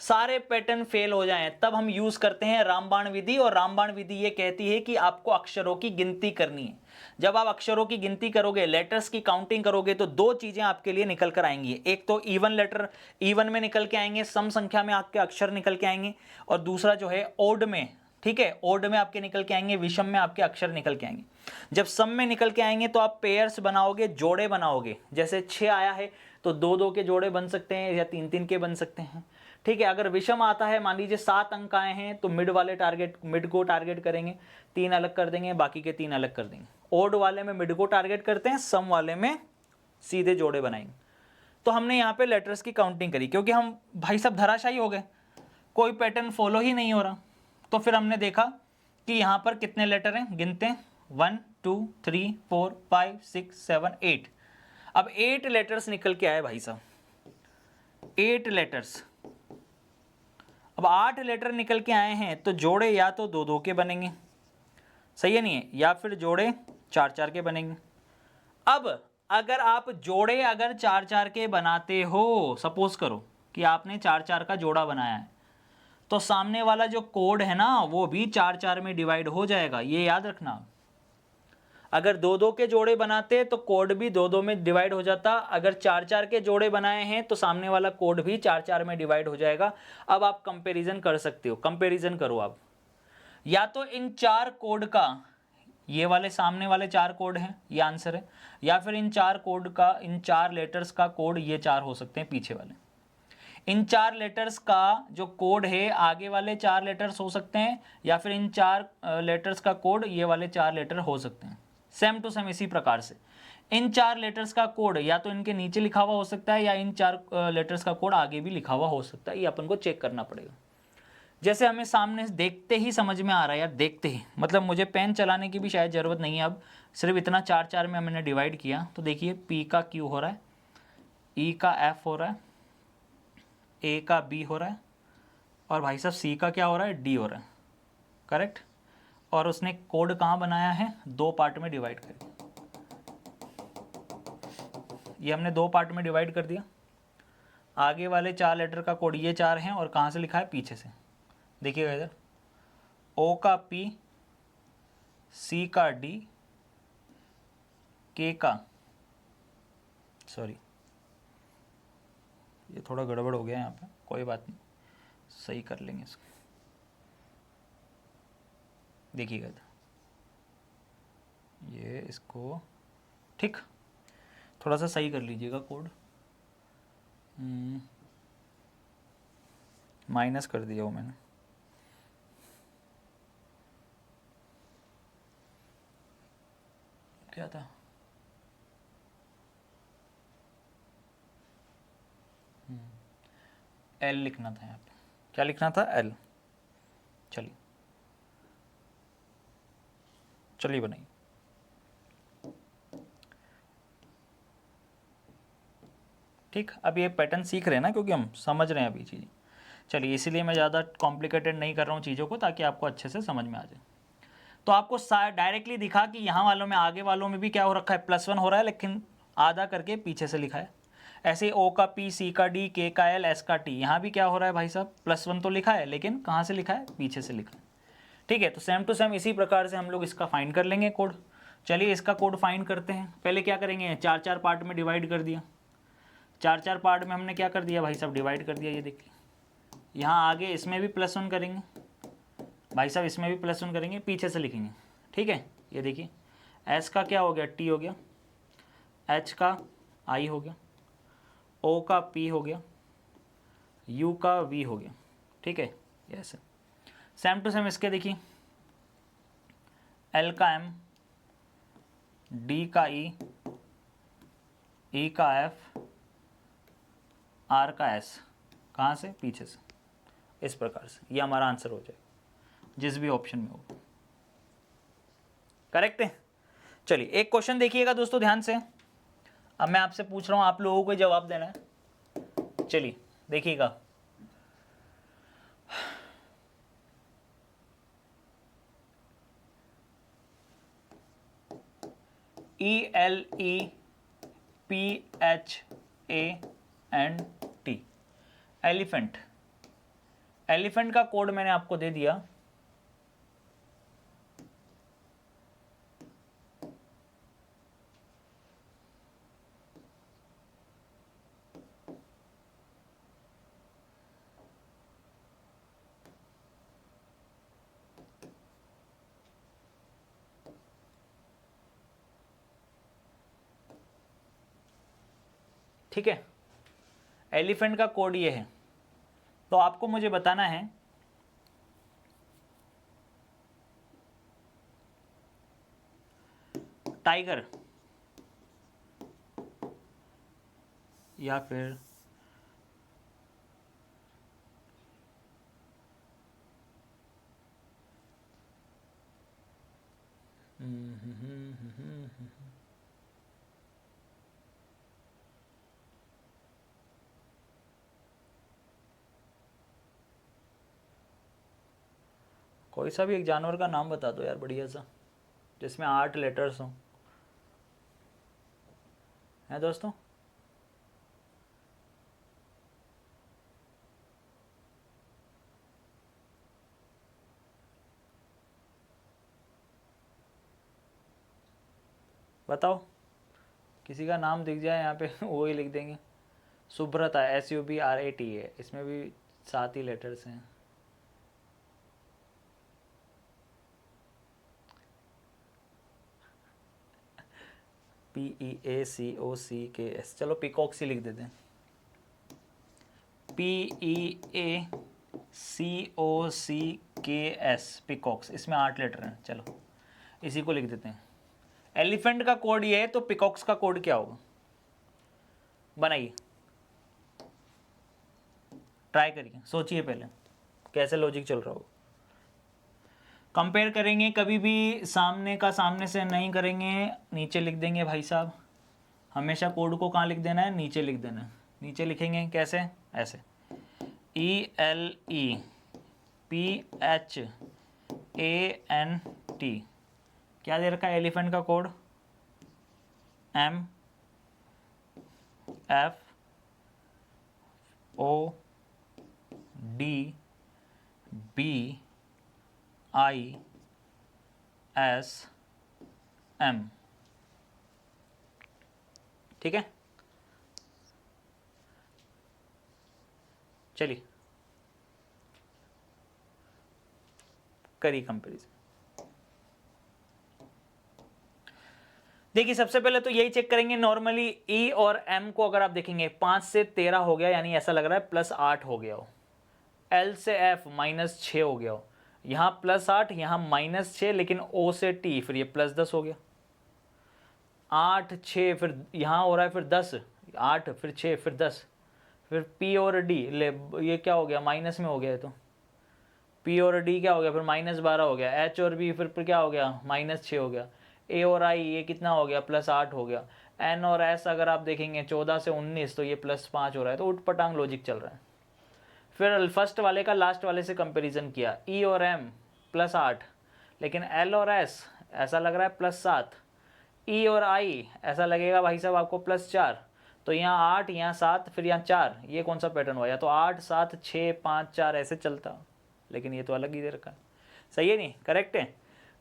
S1: सारे पैटर्न फेल हो जाएं, तब हम यूज करते हैं रामबाण विधि। और रामबाण विधि ये कहती है कि आपको अक्षरों की गिनती करनी है। जब आप अक्षरों की गिनती करोगे, लेटर्स की काउंटिंग करोगे, तो 2 चीजें आपके लिए निकल कर आएंगी। एक तो इवन लेटर, इवन में निकल के आएंगे, सम संख्या में आपके अक्षर निकल के आएंगे, और दूसरा जो है ओड में, ठीक है, ओड में आपके निकल के आएंगे, विषम में आपके अक्षर निकल के आएंगे। जब सम में निकल के आएंगे तो आप पेयर्स बनाओगे, जोड़े बनाओगे। जैसे 6 आया है तो 2-2 के जोड़े बन सकते हैं या 3-3 के बन सकते हैं, ठीक है। अगर विषम आता है, मान लीजिए 7 अंक आए हैं, तो मिड वाले टारगेट, मिड को टारगेट करेंगे, 3 अलग कर देंगे, बाकी के 3 अलग कर देंगे। ओड वाले में मिड को टारगेट करते हैं, सम वाले में सीधे जोड़े बनाएंगे। तो हमने यहाँ पे लेटर्स की काउंटिंग करी, क्योंकि हम भाई सब धराशायी हो गए, कोई पैटर्न फॉलो ही नहीं हो रहा। तो फिर हमने देखा कि यहाँ पर कितने लेटर हैं, गिनते हैं, 1 2 3 4 5 6 7 8। अब 8 लेटर्स निकल के आए भाई साहब, 8 लेटर्स। अब 8 लेटर निकल के आए हैं तो जोड़े या तो 2-2 के बनेंगे, सही है नहीं है, या फिर जोड़े 4-4 के बनेंगे। अब अगर आप जोड़े अगर 4-4 के बनाते हो, सपोज करो कि आपने 4-4 का जोड़ा बनाया है, तो सामने वाला जो कोड है ना वो भी 4-4 में डिवाइड हो जाएगा, ये याद रखना। अगर 2-2 के जोड़े बनाते तो कोड भी 2-2 में डिवाइड हो जाता। अगर 4-4 के जोड़े बनाए हैं तो सामने वाला कोड भी 4-4 में डिवाइड हो जाएगा। अब आप कंपैरिजन कर सकते हो, कंपैरिजन करो आप, या तो इन 4 कोड का, ये वाले सामने वाले 4 कोड हैं, ये आंसर है, या फिर इन 4 कोड का, इन 4 लेटर्स का कोड ये 4 हो सकते हैं पीछे वाले। इन 4 लेटर्स का जो कोड है आगे वाले 4 लेटर्स हो सकते हैं, या फिर इन 4 लेटर्स का कोड ये वाले 4 लेटर हो सकते हैं। सेम टू सेम इसी प्रकार से इन 4 लेटर्स का कोड या तो इनके नीचे लिखा हुआ हो सकता है, या इन 4 लेटर्स का कोड आगे भी लिखा हुआ हो सकता है। ये अपन को चेक करना पड़ेगा। जैसे हमें सामने देखते ही समझ में आ रहा है यार, देखते ही, मतलब मुझे पेन चलाने की भी शायद ज़रूरत नहीं है। अब सिर्फ इतना 4-4 में मैंने डिवाइड किया तो देखिए पी का क्यू हो रहा है, ई का एफ हो रहा है, ए का बी हो रहा है, और भाई साहब सी का क्या हो रहा है, डी हो रहा है, करेक्ट। और उसने कोड कहाँ बनाया है, 2 पार्ट में डिवाइड कर दिया। ये हमने 2 पार्ट में डिवाइड कर दिया। आगे वाले 4 लेटर का कोड ये 4 हैं, और कहाँ से लिखा है, पीछे से। देखिएगा इधर, ओ का पी, सी का डी, के का, सॉरी ये थोड़ा गड़बड़ हो गया यहाँ पे, कोई बात नहीं, सही कर लेंगे इसको। देखिएगा इधर, ये इसको ठीक थोड़ा सा सही कर लीजिएगा कोड। माइनस कर दिया वो मैंने, क्या था, एल लिखना था यहाँ पे, क्या लिखना था, एल। चलिए चलिए बनाइए। ठीक, अब ये पैटर्न सीख रहे हैं ना, क्योंकि हम समझ रहे हैं अभी चीज़। चलिए इसीलिए मैं ज़्यादा कॉम्प्लिकेटेड नहीं कर रहा हूँ चीज़ों को, ताकि आपको अच्छे से समझ में आ जाए। तो आपको डायरेक्टली दिखा कि यहाँ वालों में, आगे वालों में भी क्या हो रखा है, +1 हो रहा है, लेकिन आधा करके पीछे से लिखा है। ऐसे ओ का पी, सी का डी, के का एल, एस का टी। यहाँ भी क्या हो रहा है भाई साहब, +1 तो लिखा है लेकिन कहाँ से लिखा है, पीछे से लिखा है। ठीक है, तो सेम टू सेम इसी प्रकार से हम लोग इसका फाइंड कर लेंगे कोड। चलिए इसका कोड फाइंड करते हैं। पहले क्या करेंगे, 4-4 पार्ट में डिवाइड कर दिया। 4-4 पार्ट में हमने क्या कर दिया भाई साहब, डिवाइड कर दिया। ये देखिए यहाँ आगे इसमें भी +1 करेंगे भाई साहब, इसमें भी +1 करेंगे, पीछे से लिखेंगे। ठीक है, ये देखिए एस का क्या हो गया, टी हो गया, एच का आई हो गया, ओ का पी हो गया, यू का वी हो गया। ठीक है, ऐसे सेम टू सेम इसके देखिए, एल का एम, डी का ई का एफ, आर का एस। कहाँ से, पीछे से। इस प्रकार से ये हमारा आंसर हो जाएगा जिस भी ऑप्शन में हो। करेक्ट है। चलिए एक क्वेश्चन देखिएगा दोस्तों ध्यान से। अब मैं आपसे पूछ रहा हूँ, आप लोगों को जवाब देना है। चलिए देखिएगा, ELEPHANT, एलिफेंट। एलिफेंट का कोड मैंने आपको दे दिया, ठीक है। एलिफेंट का कोड ये है, तो आपको मुझे बताना है टाइगर या फिर कोई सा भी एक जानवर का नाम बता दो यार, बढ़िया सा, जिसमें 8 लेटर्स हों। हैं दोस्तों, बताओ, किसी का नाम दिख जाए यहाँ पे वो ही लिख देंगे। सुब्रता, SUBRAT है, इसमें भी 7 ही लेटर्स हैं। PEACOCKS, चलो पिकॉक्स ही लिख देते हैं। PEACOCKS, पिकॉक्स, इसमें 8 लेटर हैं। चलो इसी को लिख देते हैं। एलिफेंट का कोड ये है, तो पिकॉक्स का कोड क्या होगा, बनाइए, ट्राई करिए, सोचिए पहले कैसे लॉजिक चल रहा होगा। कंपेयर करेंगे, कभी भी सामने का सामने से नहीं करेंगे, नीचे लिख देंगे भाई साहब। हमेशा कोड को कहाँ लिख देना है, नीचे लिख देना है। नीचे लिखेंगे कैसे, ऐसे ELEPHANT। क्या दे रखा है एलिफेंट का कोड, MFODBISM। ठीक है, चलिए करिए कंपेरिजन। देखिए सबसे पहले तो यही चेक करेंगे, नॉर्मली ई और एम को अगर आप देखेंगे 5 से 13 हो गया, यानी ऐसा लग रहा है +8 हो गया हो। एल से एफ -6 हो गया हो, यहाँ +8 यहाँ -6, लेकिन ओ से टी फिर ये +10 हो गया। 8 6 फिर यहाँ हो रहा है, फिर 10, 8 फिर 6 फिर 10, फिर पी और डी ले, ये क्या हो गया, माइनस में हो गया है, तो पी और डी क्या हो गया, फिर -12 हो गया। एच और बी फिर क्या हो गया, -6 हो गया। ए और आई ये कितना हो गया, +8 हो गया। एन और एस अगर आप देखेंगे 14 से 19, तो ये +5 हो रहा है। तो उठपटांग लॉजिक चल रहा है। फिर फर्स्ट वाले का लास्ट वाले से कंपैरिजन किया, ई और एम +8, लेकिन एल और एस ऐसा लग रहा है +7, ई और आई ऐसा लगेगा भाई साहब आपको +4। तो यहाँ 8, यहाँ 7, फिर यहाँ 4, ये कौन सा पैटर्न हुआ? या तो 8 7 6 5 4 ऐसे चलता, लेकिन ये तो अलग ही दे रखा है। सही है नहीं? करेक्ट है।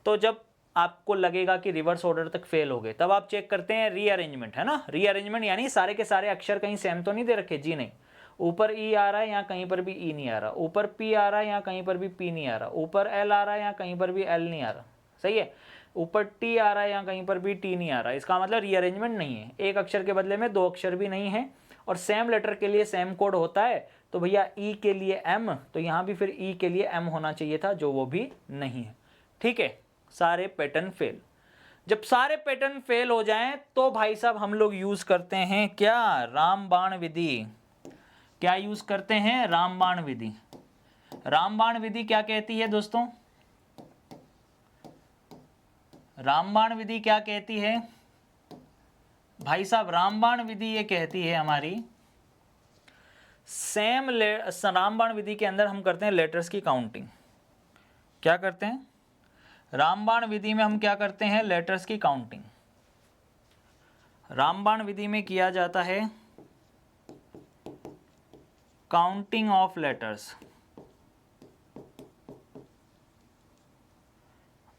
S1: तो जब आपको लगेगा कि रिवर्स ऑर्डर तक फेल हो गए, तब आप चेक करते हैं रीअरेंजमेंट, है ना? रीअरेंजमेंट यानी सारे के सारे अक्षर कहीं सेम तो नहीं दे रखे, जी नहीं। ऊपर ई आ रहा है, यहाँ कहीं पर भी ई नहीं आ रहा, ऊपर पी आ रहा है, यहाँ कहीं पर भी पी नहीं आ रहा, ऊपर एल आ रहा है, यहाँ कहीं पर भी एल नहीं आ रहा। सही है। ऊपर टी आ रहा है, यहाँ कहीं पर भी टी नहीं आ रहा। इसका मतलब रीअरेंजमेंट नहीं है, एक अक्षर के बदले में 2 अक्षर भी नहीं है, और सेम लेटर के लिए सेम कोड होता है। तो भैया ई के लिए एम, तो यहाँ भी फिर ई के लिए एम होना चाहिए था, जो वो भी नहीं है। ठीक है, सारे पैटर्न फेल। जब सारे पैटर्न फेल हो जाएं तो भाई साहब हम लोग यूज करते हैं क्या? रामबाण विधि। क्या यूज करते हैं? रामबाण विधि। रामबाण विधि क्या कहती है दोस्तों? रामबाण विधि क्या कहती है भाई साहब? रामबाण विधि ये कहती है हमारी, रामबाण विधि के अंदर हम करते हैं लेटर्स की काउंटिंग। क्या करते हैं? रामबाण विधि में हम क्या करते हैं? लेटर्स की काउंटिंग। रामबाण विधि में किया जाता है काउंटिंग ऑफ लेटर्स,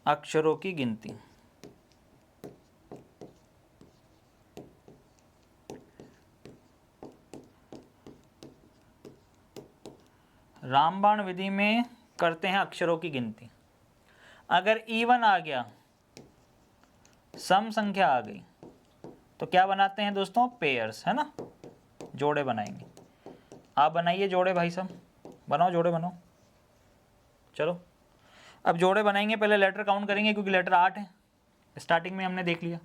S1: अक्षरों की गिनती। रामबाण विधि में करते हैं अक्षरों की गिनती। अगर इवन आ गया, सम संख्या आ गई, तो क्या बनाते हैं दोस्तों? पेयर्स, है ना? जोड़े बनाएंगे। आप बनाइए जोड़े भाई साहब, बनाओ जोड़े बनाओ। चलो अब जोड़े बनाएंगे, पहले लेटर काउंट करेंगे क्योंकि लेटर 8 है, स्टार्टिंग में हमने देख लिया।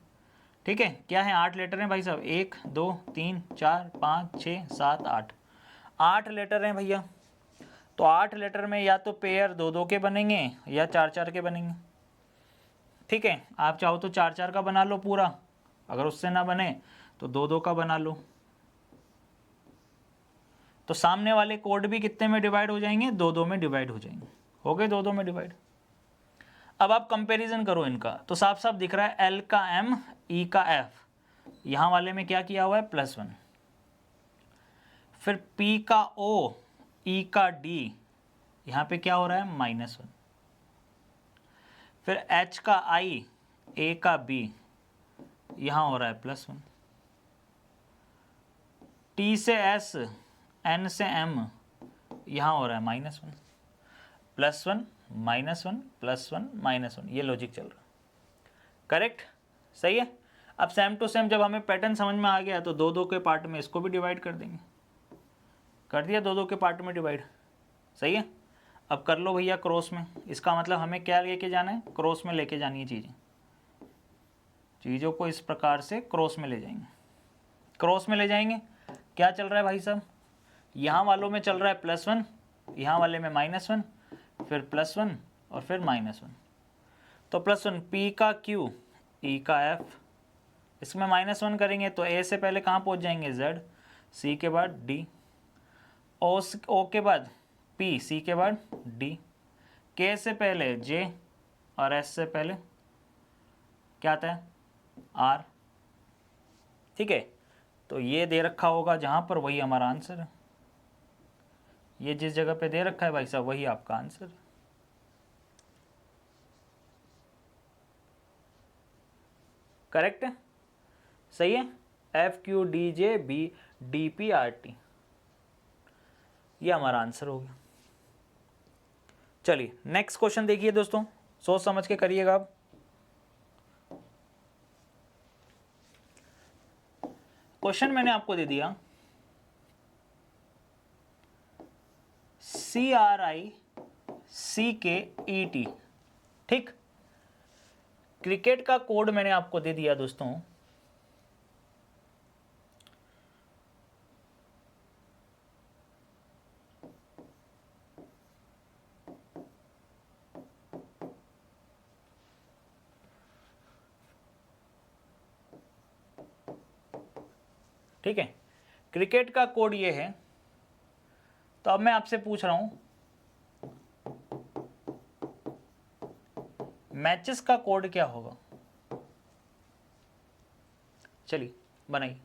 S1: ठीक है, क्या है? 8 लेटर हैं भाई साहब, 1 2 3 4 5 6 7 8, 8 लेटर हैं भैया। तो 8 लेटर में या तो पेयर 2-2 के बनेंगे या 4-4 के बनेंगे। ठीक है, आप चाहो तो 4-4 का बना लो पूरा, अगर उससे ना बने तो 2-2 का बना लो। तो सामने वाले कोड भी कितने में डिवाइड हो जाएंगे? 2-2 में डिवाइड हो जाएंगे। हो गए 2-2 में डिवाइड। अब आप कंपैरिजन करो इनका, तो साफ साफ दिख रहा है L का M, E का F, यहाँ वाले में क्या किया हुआ है? +1। फिर P का O, E का D, यहाँ पे क्या हो रहा है? -1। फिर H का I, A का B, यहाँ हो रहा है +1। T से S, N से M, यहाँ हो रहा है -1। +1 -1 +1 -1, ये लॉजिक चल रहा है। करेक्ट? सही है। अब सेम टू सेम जब हमें पैटर्न समझ में आ गया तो 2-2 के पार्ट में इसको भी डिवाइड कर देंगे। कर दिया 2-2 के पार्ट में डिवाइड। सही है। अब कर लो भैया क्रॉस में। इसका मतलब हमें क्या लेके जाना है? क्रॉस में लेके जानी है चीज़ें। चीज़ों को इस प्रकार से क्रॉस में ले जाएंगे। क्रॉस में ले जाएंगे, क्या चल रहा है भाई साहब? यहाँ वालों में चल रहा है +1, यहाँ वाले में -1, फिर +1 और फिर -1। तो +1 P का Q, E का F, इसमें -1 करेंगे तो A से पहले कहाँ पहुँच जाएंगे? Z, C के बाद D, O के बाद P, C के बाद D, K से पहले J और S से पहले क्या आता है? R। ठीक है, तो ये दे रखा होगा जहाँ पर, वही हमारा आंसर है। ये जिस जगह पे दे रखा है भाई साहब, वही आपका आंसर है। करेक्ट है? सही है। FQDJBDPRT, ये हमारा आंसर हो गया। चलिए नेक्स्ट क्वेश्चन देखिए दोस्तों, सोच समझ के करिएगा आप। क्वेश्चन मैंने आपको दे दिया, CRICKET। ठीक, क्रिकेट का कोड मैंने आपको दे दिया दोस्तों, ठीक है। क्रिकेट का कोड ये है। तो अब मैं आपसे पूछ रहा हूं, मैचेस का कोड क्या होगा? चलिए बनाइए।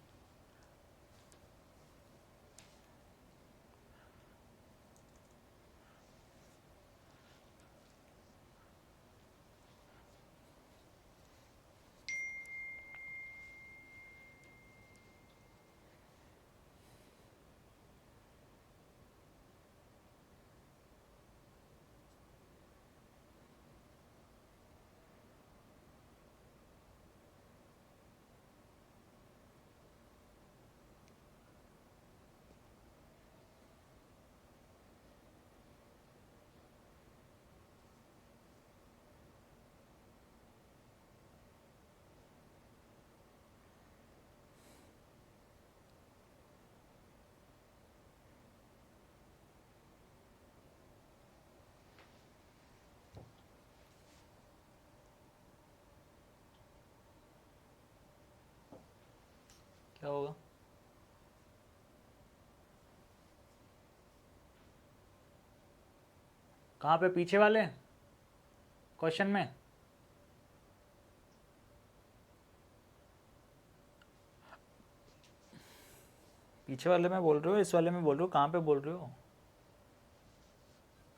S1: क्या होगा? कहाँ पे? पीछे वाले क्वेश्चन में? पीछे वाले में बोल रहे हो, इस वाले में बोल रहे हो, कहाँ पे बोल रहे हो?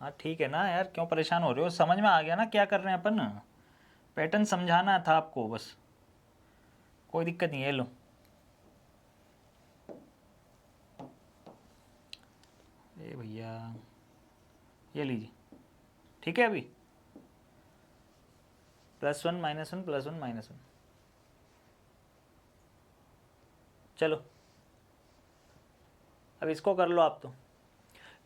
S1: हाँ ठीक है ना यार, क्यों परेशान हो रहे हो? समझ में आ गया ना क्या कर रहे हैं अपन? पैटर्न समझाना था आपको बस, कोई दिक्कत नहीं है। लो ए भैया, ये लीजिए, ठीक है। अभी +1 -1 +1 -1, चलो अब इसको कर लो आप। तो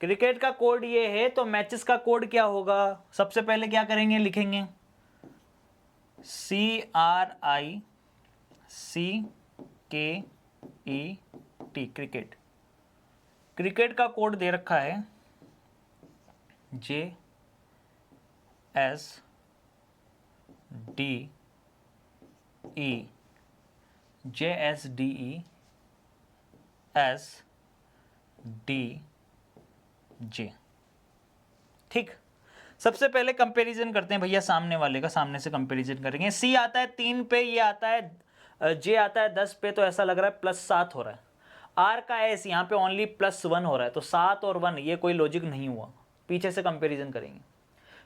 S1: क्रिकेट का कोड ये है, तो मैचेस का कोड क्या होगा? सबसे पहले क्या करेंगे, लिखेंगे CRICKET, क्रिकेट। क्रिकेट का कोड दे रखा है JSDE SDJ, ठीक। सबसे पहले कंपैरिजन करते हैं भैया, सामने वाले का सामने से कंपैरिजन करेंगे। C आता है 3 पे, ये आता है J आता है 10 पे, तो ऐसा लग रहा है +7 हो रहा है। R का S यहाँ पे ओनली +1 हो रहा है, तो 7 और 1 ये कोई लॉजिक नहीं हुआ। पीछे से कंपैरिजन करेंगे,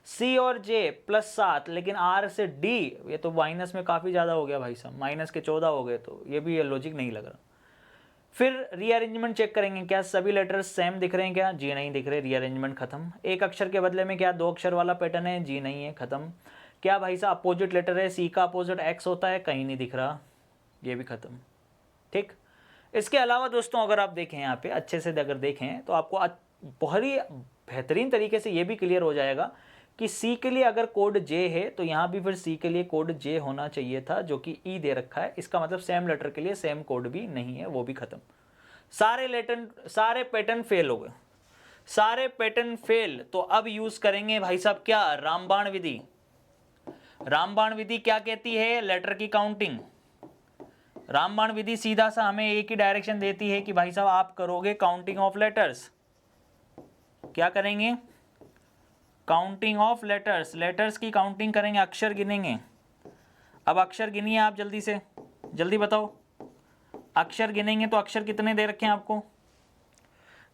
S1: C और J +7, लेकिन R से D ये तो माइनस में काफ़ी ज़्यादा हो गया भाई साहब, -14 हो गए, तो ये भी लॉजिक नहीं लग रहा। फिर रीअरेंजमेंट चेक करेंगे, क्या सभी लेटर्स सेम दिख रहे हैं क्या? जी नहीं दिख रहे, रीअरेंजमेंट खत्म। एक अक्षर के बदले में क्या 2 अक्षर वाला पैटर्न है? जी नहीं है, खत्म। क्या भाई साहब अपोजिट लेटर है, सी का अपोजिट एक्स होता है? कहीं नहीं दिख रहा, ये भी खत्म, ठीक। इसके अलावा दोस्तों अगर आप देखें यहाँ पे अच्छे से अगर देखें तो आपको बहुत ही बेहतरीन तरीके से ये भी क्लियर हो जाएगा कि सी के लिए अगर कोड जे है तो यहाँ भी फिर सी के लिए कोड जे होना चाहिए था, जो कि ई दे रखा है। इसका मतलब सेम लेटर के लिए सेम कोड भी नहीं है, वो भी खत्म। सारे पैटर्न फेल हो गए, सारे पैटर्न फेल। तो अब यूज करेंगे भाई साहब क्या? रामबाण विधि। रामबाण विधि क्या कहती है? लेटर की काउंटिंग। रामबाण विधि सीधा सा हमें एक ही डायरेक्शन देती है कि भाई साहब आप करोगे काउंटिंग ऑफ लेटर्स। क्या करेंगे? काउंटिंग ऑफ लेटर्स, लेटर्स की काउंटिंग करेंगे, अक्षर गिनेंगे। अब अक्षर गिनिए आप जल्दी से, जल्दी बताओ। अक्षर गिनेंगे तो अक्षर कितने दे रखे हैं आपको?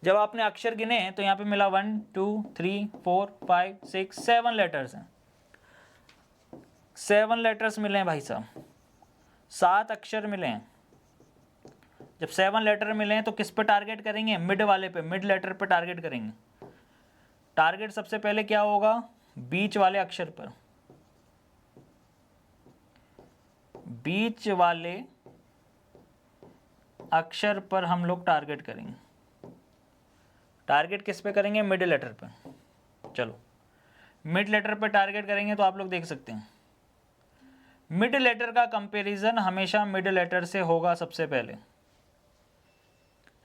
S1: जब आपने अक्षर गिने तो यहाँ पे मिला 1 2 3 4 5 6 7 लेटर्स हैं, 7 लेटर्स मिले हैं भाई साहब, 7 अक्षर मिले हैं। जब 7 लेटर मिले हैं तो किस पे टारगेट करेंगे? मिड वाले पे, मिड लेटर पे टारगेट करेंगे। टारगेट सबसे पहले क्या होगा? बीच वाले अक्षर पर, बीच वाले अक्षर पर हम लोग टारगेट करेंगे। टारगेट किस पे करेंगे? मिड लेटर पे। चलो मिड लेटर पे टारगेट करेंगे तो आप लोग देख सकते हैं मिड लेटर का कंपैरिजन हमेशा मिड लेटर से होगा। सबसे पहले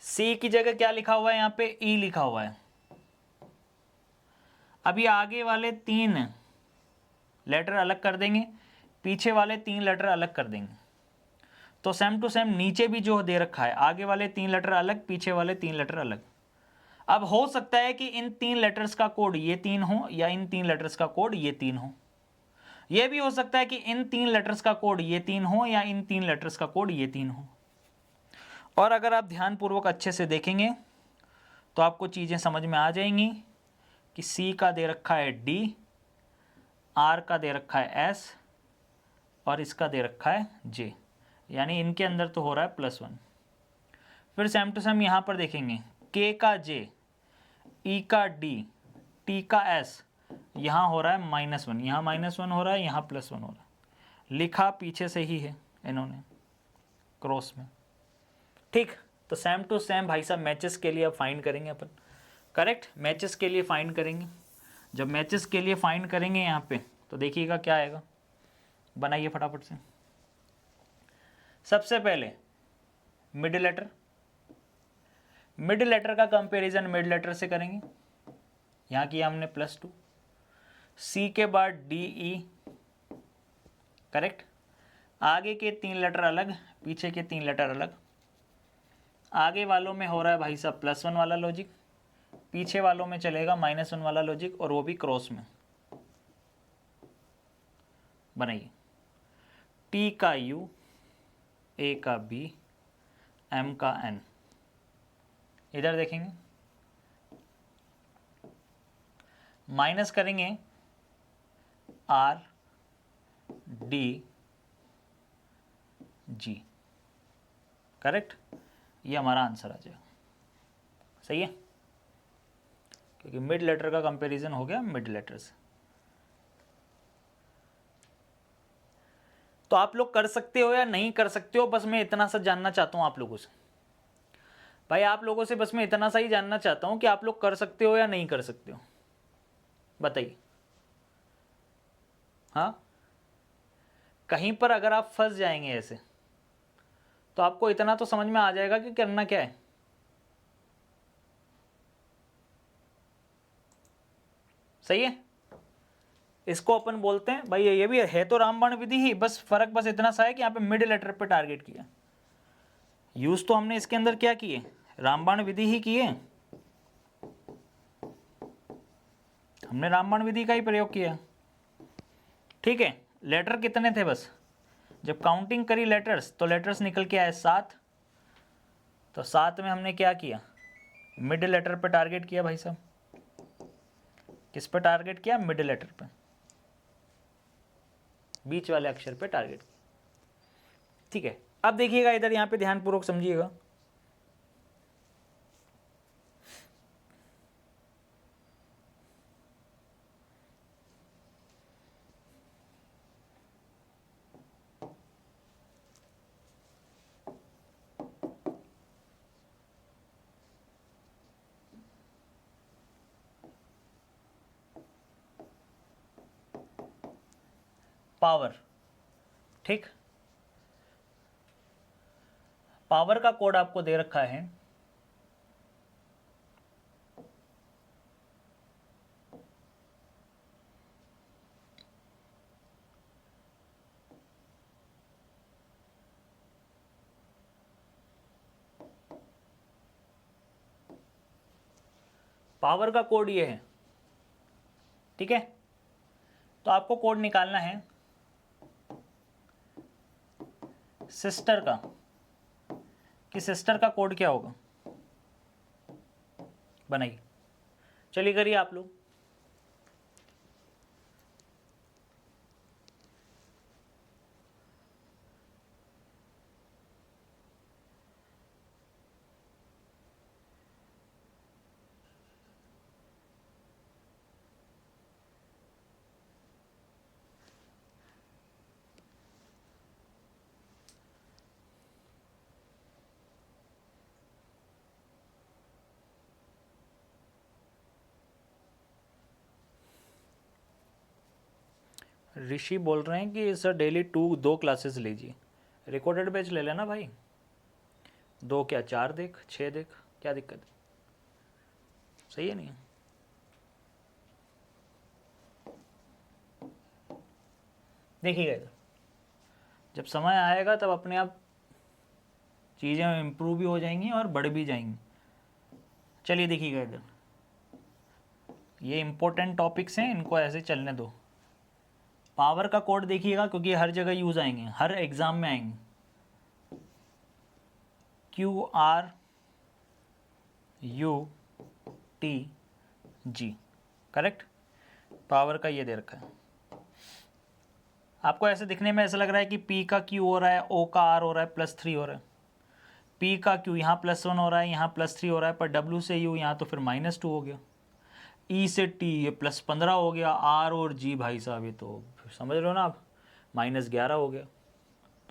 S1: सी की जगह क्या लिखा हुआ है? यहाँ पे ई लिखा हुआ है। अभी आगे वाले 3 लेटर अलग कर देंगे, पीछे वाले 3 लेटर अलग कर देंगे, तो सेम टू सेम नीचे भी जो दे रखा है, आगे वाले 3 लेटर अलग, पीछे वाले 3 लेटर अलग। अब हो सकता है कि इन 3 लेटर्स का कोड ये 3 हो, या इन 3 लेटर्स का कोड ये 3 हो। यह भी हो सकता है कि इन 3 लेटर्स का कोड ये 3 हो, या इन 3 लेटर्स का कोड ये 3 हो। और अगर आप ध्यानपूर्वक अच्छे से देखेंगे तो आपको चीज़ें समझ में आ जाएंगी कि सी का दे रखा है डी, आर का दे रखा है एस, और इसका दे रखा है जे, यानी इनके अंदर तो हो रहा है +1। फिर सेम टू सेम यहाँ पर देखेंगे, के का जे, ई का डी, टी का एस, यहाँ हो रहा है -1, यहाँ -1 हो रहा है, यहाँ +1 हो रहा है। लिखा पीछे से ही है इन्होंने क्रॉस में, ठीक। तो सेम टू सेम भाई साहब मैचेस के लिए अब फाइंड करेंगे अपन, करेक्ट। मैचेस के लिए फाइंड करेंगे। जब मैचेस के लिए फाइंड करेंगे यहाँ पे तो देखिएगा क्या आएगा, बनाइए फटाफट से। सबसे पहले मिड लेटर, मिड लेटर का कंपैरिजन मिड लेटर से करेंगे। यहाँ किया हमने +2, सी के बाद डी ई, करेक्ट। आगे के 3 लेटर अलग, पीछे के 3 लेटर अलग। आगे वालों में हो रहा है भाई साहब +1 वाला लॉजिक, पीछे वालों में चलेगा -1 वाला लॉजिक, और वो भी क्रॉस में। बनाइए T का U, A का B, M का N। इधर देखेंगे माइनस करेंगे R D G, करेक्ट। ये हमारा आंसर आ जाएगा, सही है, क्योंकि मिड लेटर का कंपैरिजन हो गया मिड लेटर से। तो आप लोग कर सकते हो या नहीं कर सकते हो, बस मैं इतना सा जानना चाहता हूं आप लोगों से। भाई आप लोगों से बस मैं इतना सा ही जानना चाहता हूं कि आप लोग कर सकते हो या नहीं कर सकते हो, बताइए। हाँ, कहीं पर अगर आप फंस जाएंगे ऐसे, तो आपको इतना तो समझ में आ जाएगा कि करना क्या है। सही है, इसको अपन बोलते हैं भाई, ये भी है तो रामबाण विधि ही, बस फर्क बस इतना सा है कि यहाँ पे मिड लेटर पे टारगेट किया। यूज तो हमने इसके अंदर क्या किए, रामबाण विधि ही किए, हमने रामबाण विधि का ही प्रयोग किया। ठीक है, लेटर कितने थे, बस जब काउंटिंग करी लेटर्स तो लेटर्स निकल के आए 7, तो 7 में हमने क्या किया, मिड लेटर पे टारगेट किया भाई साहब। किस पे टारगेट किया, मिड लेटर पे, बीच वाले अक्षर पे टारगेट। ठीक है, अब देखिएगा इधर, यहां पे ध्यानपूर्वक समझिएगा। पावर, ठीक, पावर का कोड आपको दे रखा है पावर का कोड ये है, ठीक है। तो आपको कोड निकालना है सिस्टर का, कि सिस्टर का कोड क्या होगा। बनाइए, चलिए करिए आप लोग। ऋषि बोल रहे हैं कि सर डेली 2 क्लासेस लीजिए, रिकॉर्डेड बैच ले लेना भाई, 2 क्या 4 देख, 6 देख, क्या दिक्कत है, सही है नहीं। देखिएगा इधर, जब समय आएगा तब अपने आप चीज़ें इम्प्रूव भी हो जाएंगी और बढ़ भी जाएंगी। चलिए देखिएगा इधर, ये इम्पोर्टेंट टॉपिक्स हैं, इनको ऐसे चलने दो। पावर का कोड देखिएगा, क्योंकि हर जगह यूज आएंगे, हर एग्जाम में आएंगे। QRUTG, correct. पावर का ये दे रखा है, आपको ऐसे दिखने में ऐसा लग रहा है कि P का Q हो रहा है, O का R हो रहा है, +3 हो रहा है। P का Q यहाँ +1 हो रहा है, यहाँ +3 हो रहा है, पर W से U यहाँ तो फिर -2 हो गया, E से T ये +15 हो गया, R और G भाई साहब ये तो समझ रहे हो ना आप, -11 हो गया।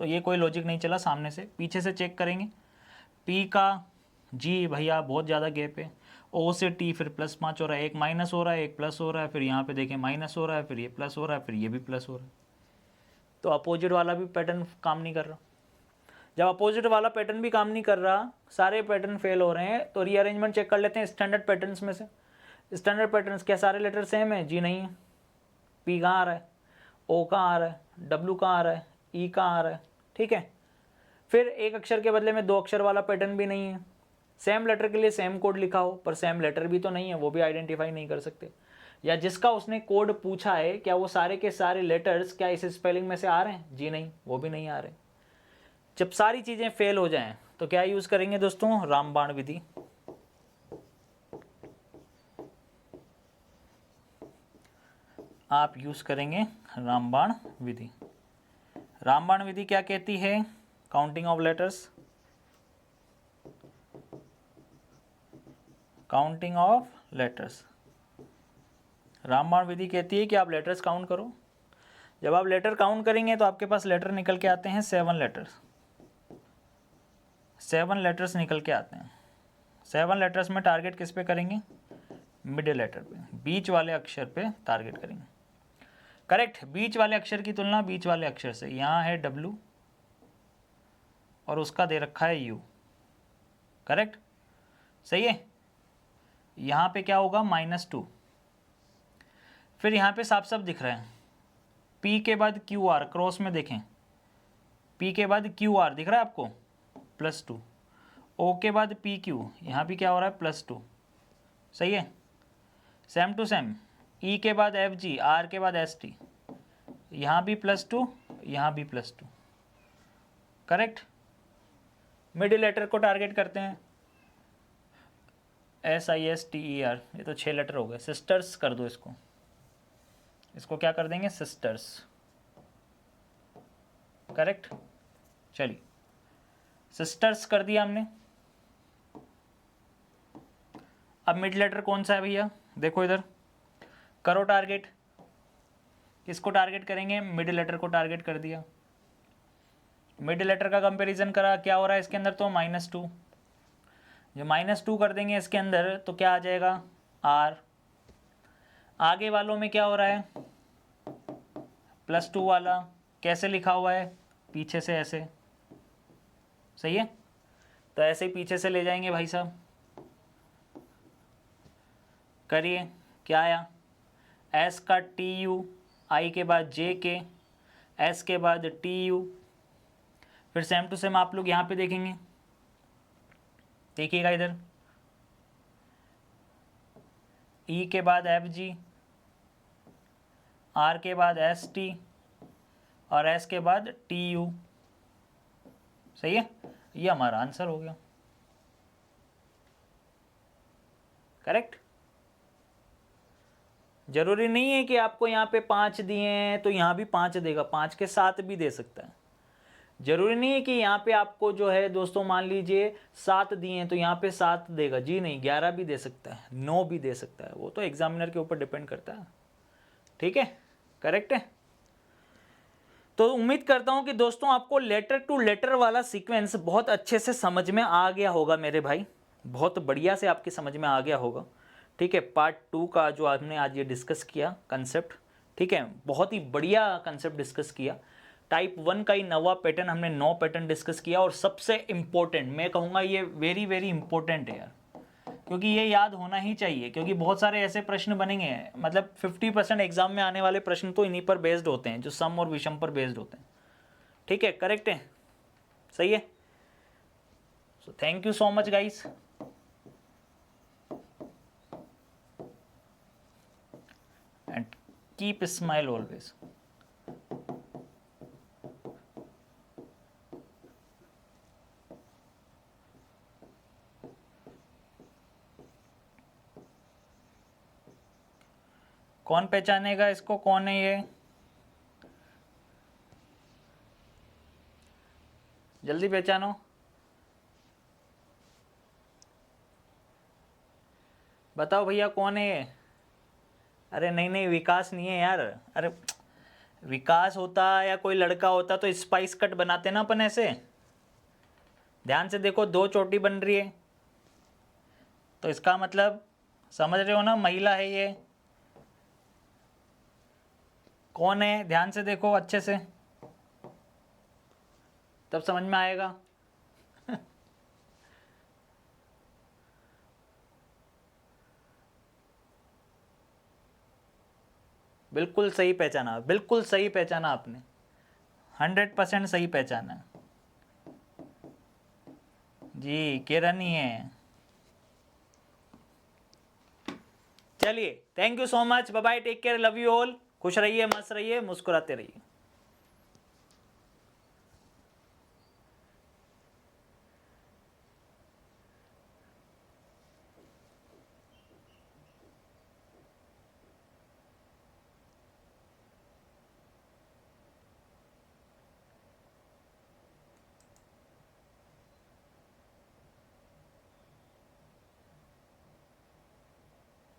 S1: तो ये कोई लॉजिक नहीं चला, सामने से पीछे से चेक करेंगे। P का G भैया बहुत ज़्यादा गैप है, O से T फिर +5 हो रहा है, एक माइनस हो रहा है, एक प्लस हो रहा है, फिर यहाँ पे देखें माइनस हो रहा है, फिर ये प्लस हो रहा है, फिर ये भी प्लस हो रहा है। तो अपोजिट वाला भी पैटर्न काम नहीं कर रहा। जब अपोजिट वाला पैटर्न भी काम नहीं कर रहा, सारे पैटर्न फेल हो रहे हैं, तो रीअरेंजमेंट चेक कर लेते हैं स्टैंडर्ड पैटर्न्स में से। स्टैंडर्ड पैटर्न्स क्या सारे लेटर सेम है, जी नहीं है। P कहाँ आ रहा है, O कहाँ आ रहा है, W कहाँ आ रहा है, E कहाँ आ रहा है, ठीक है। फिर एक अक्षर के बदले में 2 अक्षर वाला पैटर्न भी नहीं है। सेम लेटर के लिए सेम कोड लिखा हो पर सेम लेटर भी तो नहीं है, वो भी आइडेंटिफाई नहीं कर सकते। या जिसका उसने कोड पूछा है क्या वो सारे के सारे लेटर्स क्या इस स्पेलिंग में से आ रहे हैं? जी नहीं, वो भी नहीं आ रहे। जब सारी चीज़ें फेल हो जाएं तो क्या यूज़ करेंगे दोस्तों? रामबाण विधि। आप यूज़ करेंगे रामबाण विधि। रामबाण विधि क्या कहती है? Counting of letters, counting of letters. रामबाण विधि कहती है कि आप लेटर्स काउंट करो। जब आप लेटर काउंट करेंगे तो आपके पास लेटर निकल के आते हैं 7 लेटर्स। 7 लेटर्स निकल के आते हैं। 7 लेटर्स में टारगेट किस पे करेंगे? मिडिल लेटर पे, बीच वाले अक्षर पे टारगेट करेंगे। करेक्ट। बीच वाले अक्षर की तुलना बीच वाले अक्षर से, यहाँ है W और उसका दे रखा है U। करेक्ट, सही है। यहाँ पे क्या होगा? -2। फिर यहाँ पे साफ साफ दिख रहा है P के बाद QR, क्रॉस में देखें P के बाद QR दिख रहा है आपको, +2। O के बाद PQ, यहाँ भी क्या हो रहा है? +2। सही है। सेम टू सेम E के बाद FG, R के बाद ST, यहाँ भी +2, यहाँ भी +2। करेक्ट। मिडिल लेटर को टारगेट करते हैं, SISTER, ये तो 6 लेटर हो गए। सिस्टर्स कर दो इसको, इसको क्या कर देंगे? सिस्टर्स। करेक्ट। चलिए, सिस्टर्स कर दिया हमने। अब मिड लेटर कौन सा है भैया? देखो इधर, करो टारगेट। किसको टारगेट करेंगे? मिडिल लेटर को टारगेट कर दिया। मिडिल लेटर का कंपैरिजन करा, क्या हो रहा है इसके अंदर? तो -2। जो -2 कर देंगे इसके अंदर तो क्या आ जाएगा? R। आगे वालों में क्या हो रहा है? +2 वाला कैसे लिखा हुआ है? पीछे से ऐसे। सही है, तो ऐसे ही पीछे से ले जाएंगे भाई साहब। करिए, क्या आया? S का TU, I के बाद JK, S के बाद TU। फिर सेम टू सेम आप लोग यहाँ पे देखेंगे, देखिएगा इधर, E के बाद FG, R के बाद ST और S के बाद TU। सही है, ये हमारा आंसर हो गया। करेक्ट। जरूरी नहीं है कि आपको यहाँ पे 5 दिए हैं तो यहाँ भी 5 देगा, 5 के 7 भी दे सकता है। जरूरी नहीं है कि यहाँ पे आपको जो है दोस्तों मान लीजिए 7 दिए हैं तो यहाँ पे 7 देगा, जी नहीं, 11 भी दे सकता है, 9 भी दे सकता है, वो तो एग्जामिनर के ऊपर डिपेंड करता है। ठीक है, करेक्ट है। तो उम्मीद करता हूँ कि दोस्तों आपको लेटर टू लेटर वाला सीक्वेंस बहुत अच्छे से समझ में आ गया होगा मेरे भाई, बहुत बढ़िया से आपकी समझ में आ गया होगा। ठीक है, पार्ट 2 का जो आपने आज ये डिस्कस किया कंसेप्ट, ठीक है, बहुत ही बढ़िया कंसेप्ट डिस्कस किया। टाइप 1 का ही 9वां पैटर्न, हमने 9 पैटर्न डिस्कस किया। और सबसे इम्पोर्टेंट मैं कहूँगा ये वेरी वेरी इंपॉर्टेंट है यार, क्योंकि ये याद होना ही चाहिए, क्योंकि बहुत सारे ऐसे प्रश्न बनेंगे, मतलब 50% एग्जाम में आने वाले प्रश्न तो इन्हीं पर बेस्ड होते हैं, जो सम और विषम पर बेस्ड होते हैं। ठीक है, करेक्ट है, सही है। So thank you so much guys. And keep smile always. कौन पहचानेगा इसको? कौन है ये? जल्दी पहचानो। बताओ भैया कौन है ये? अरे नहीं नहीं, विकास नहीं है यार। अरे विकास होता या कोई लड़का होता तो स्पाइस कट बनाते ना अपन ऐसे। ध्यान से देखो, 2 चोटी बन रही है, तो इसका मतलब समझ रहे हो ना, महिला है ये। कौन है? ध्यान से देखो अच्छे से, तब समझ में आएगा। बिल्कुल सही पहचाना, बिल्कुल सही पहचाना आपने, 100% सही पहचाना है। जी किरण ही है। चलिए thank you so much, bye bye, take care, love you all, खुश रहिए, मस्त रहिए, मुस्कुराते रहिए।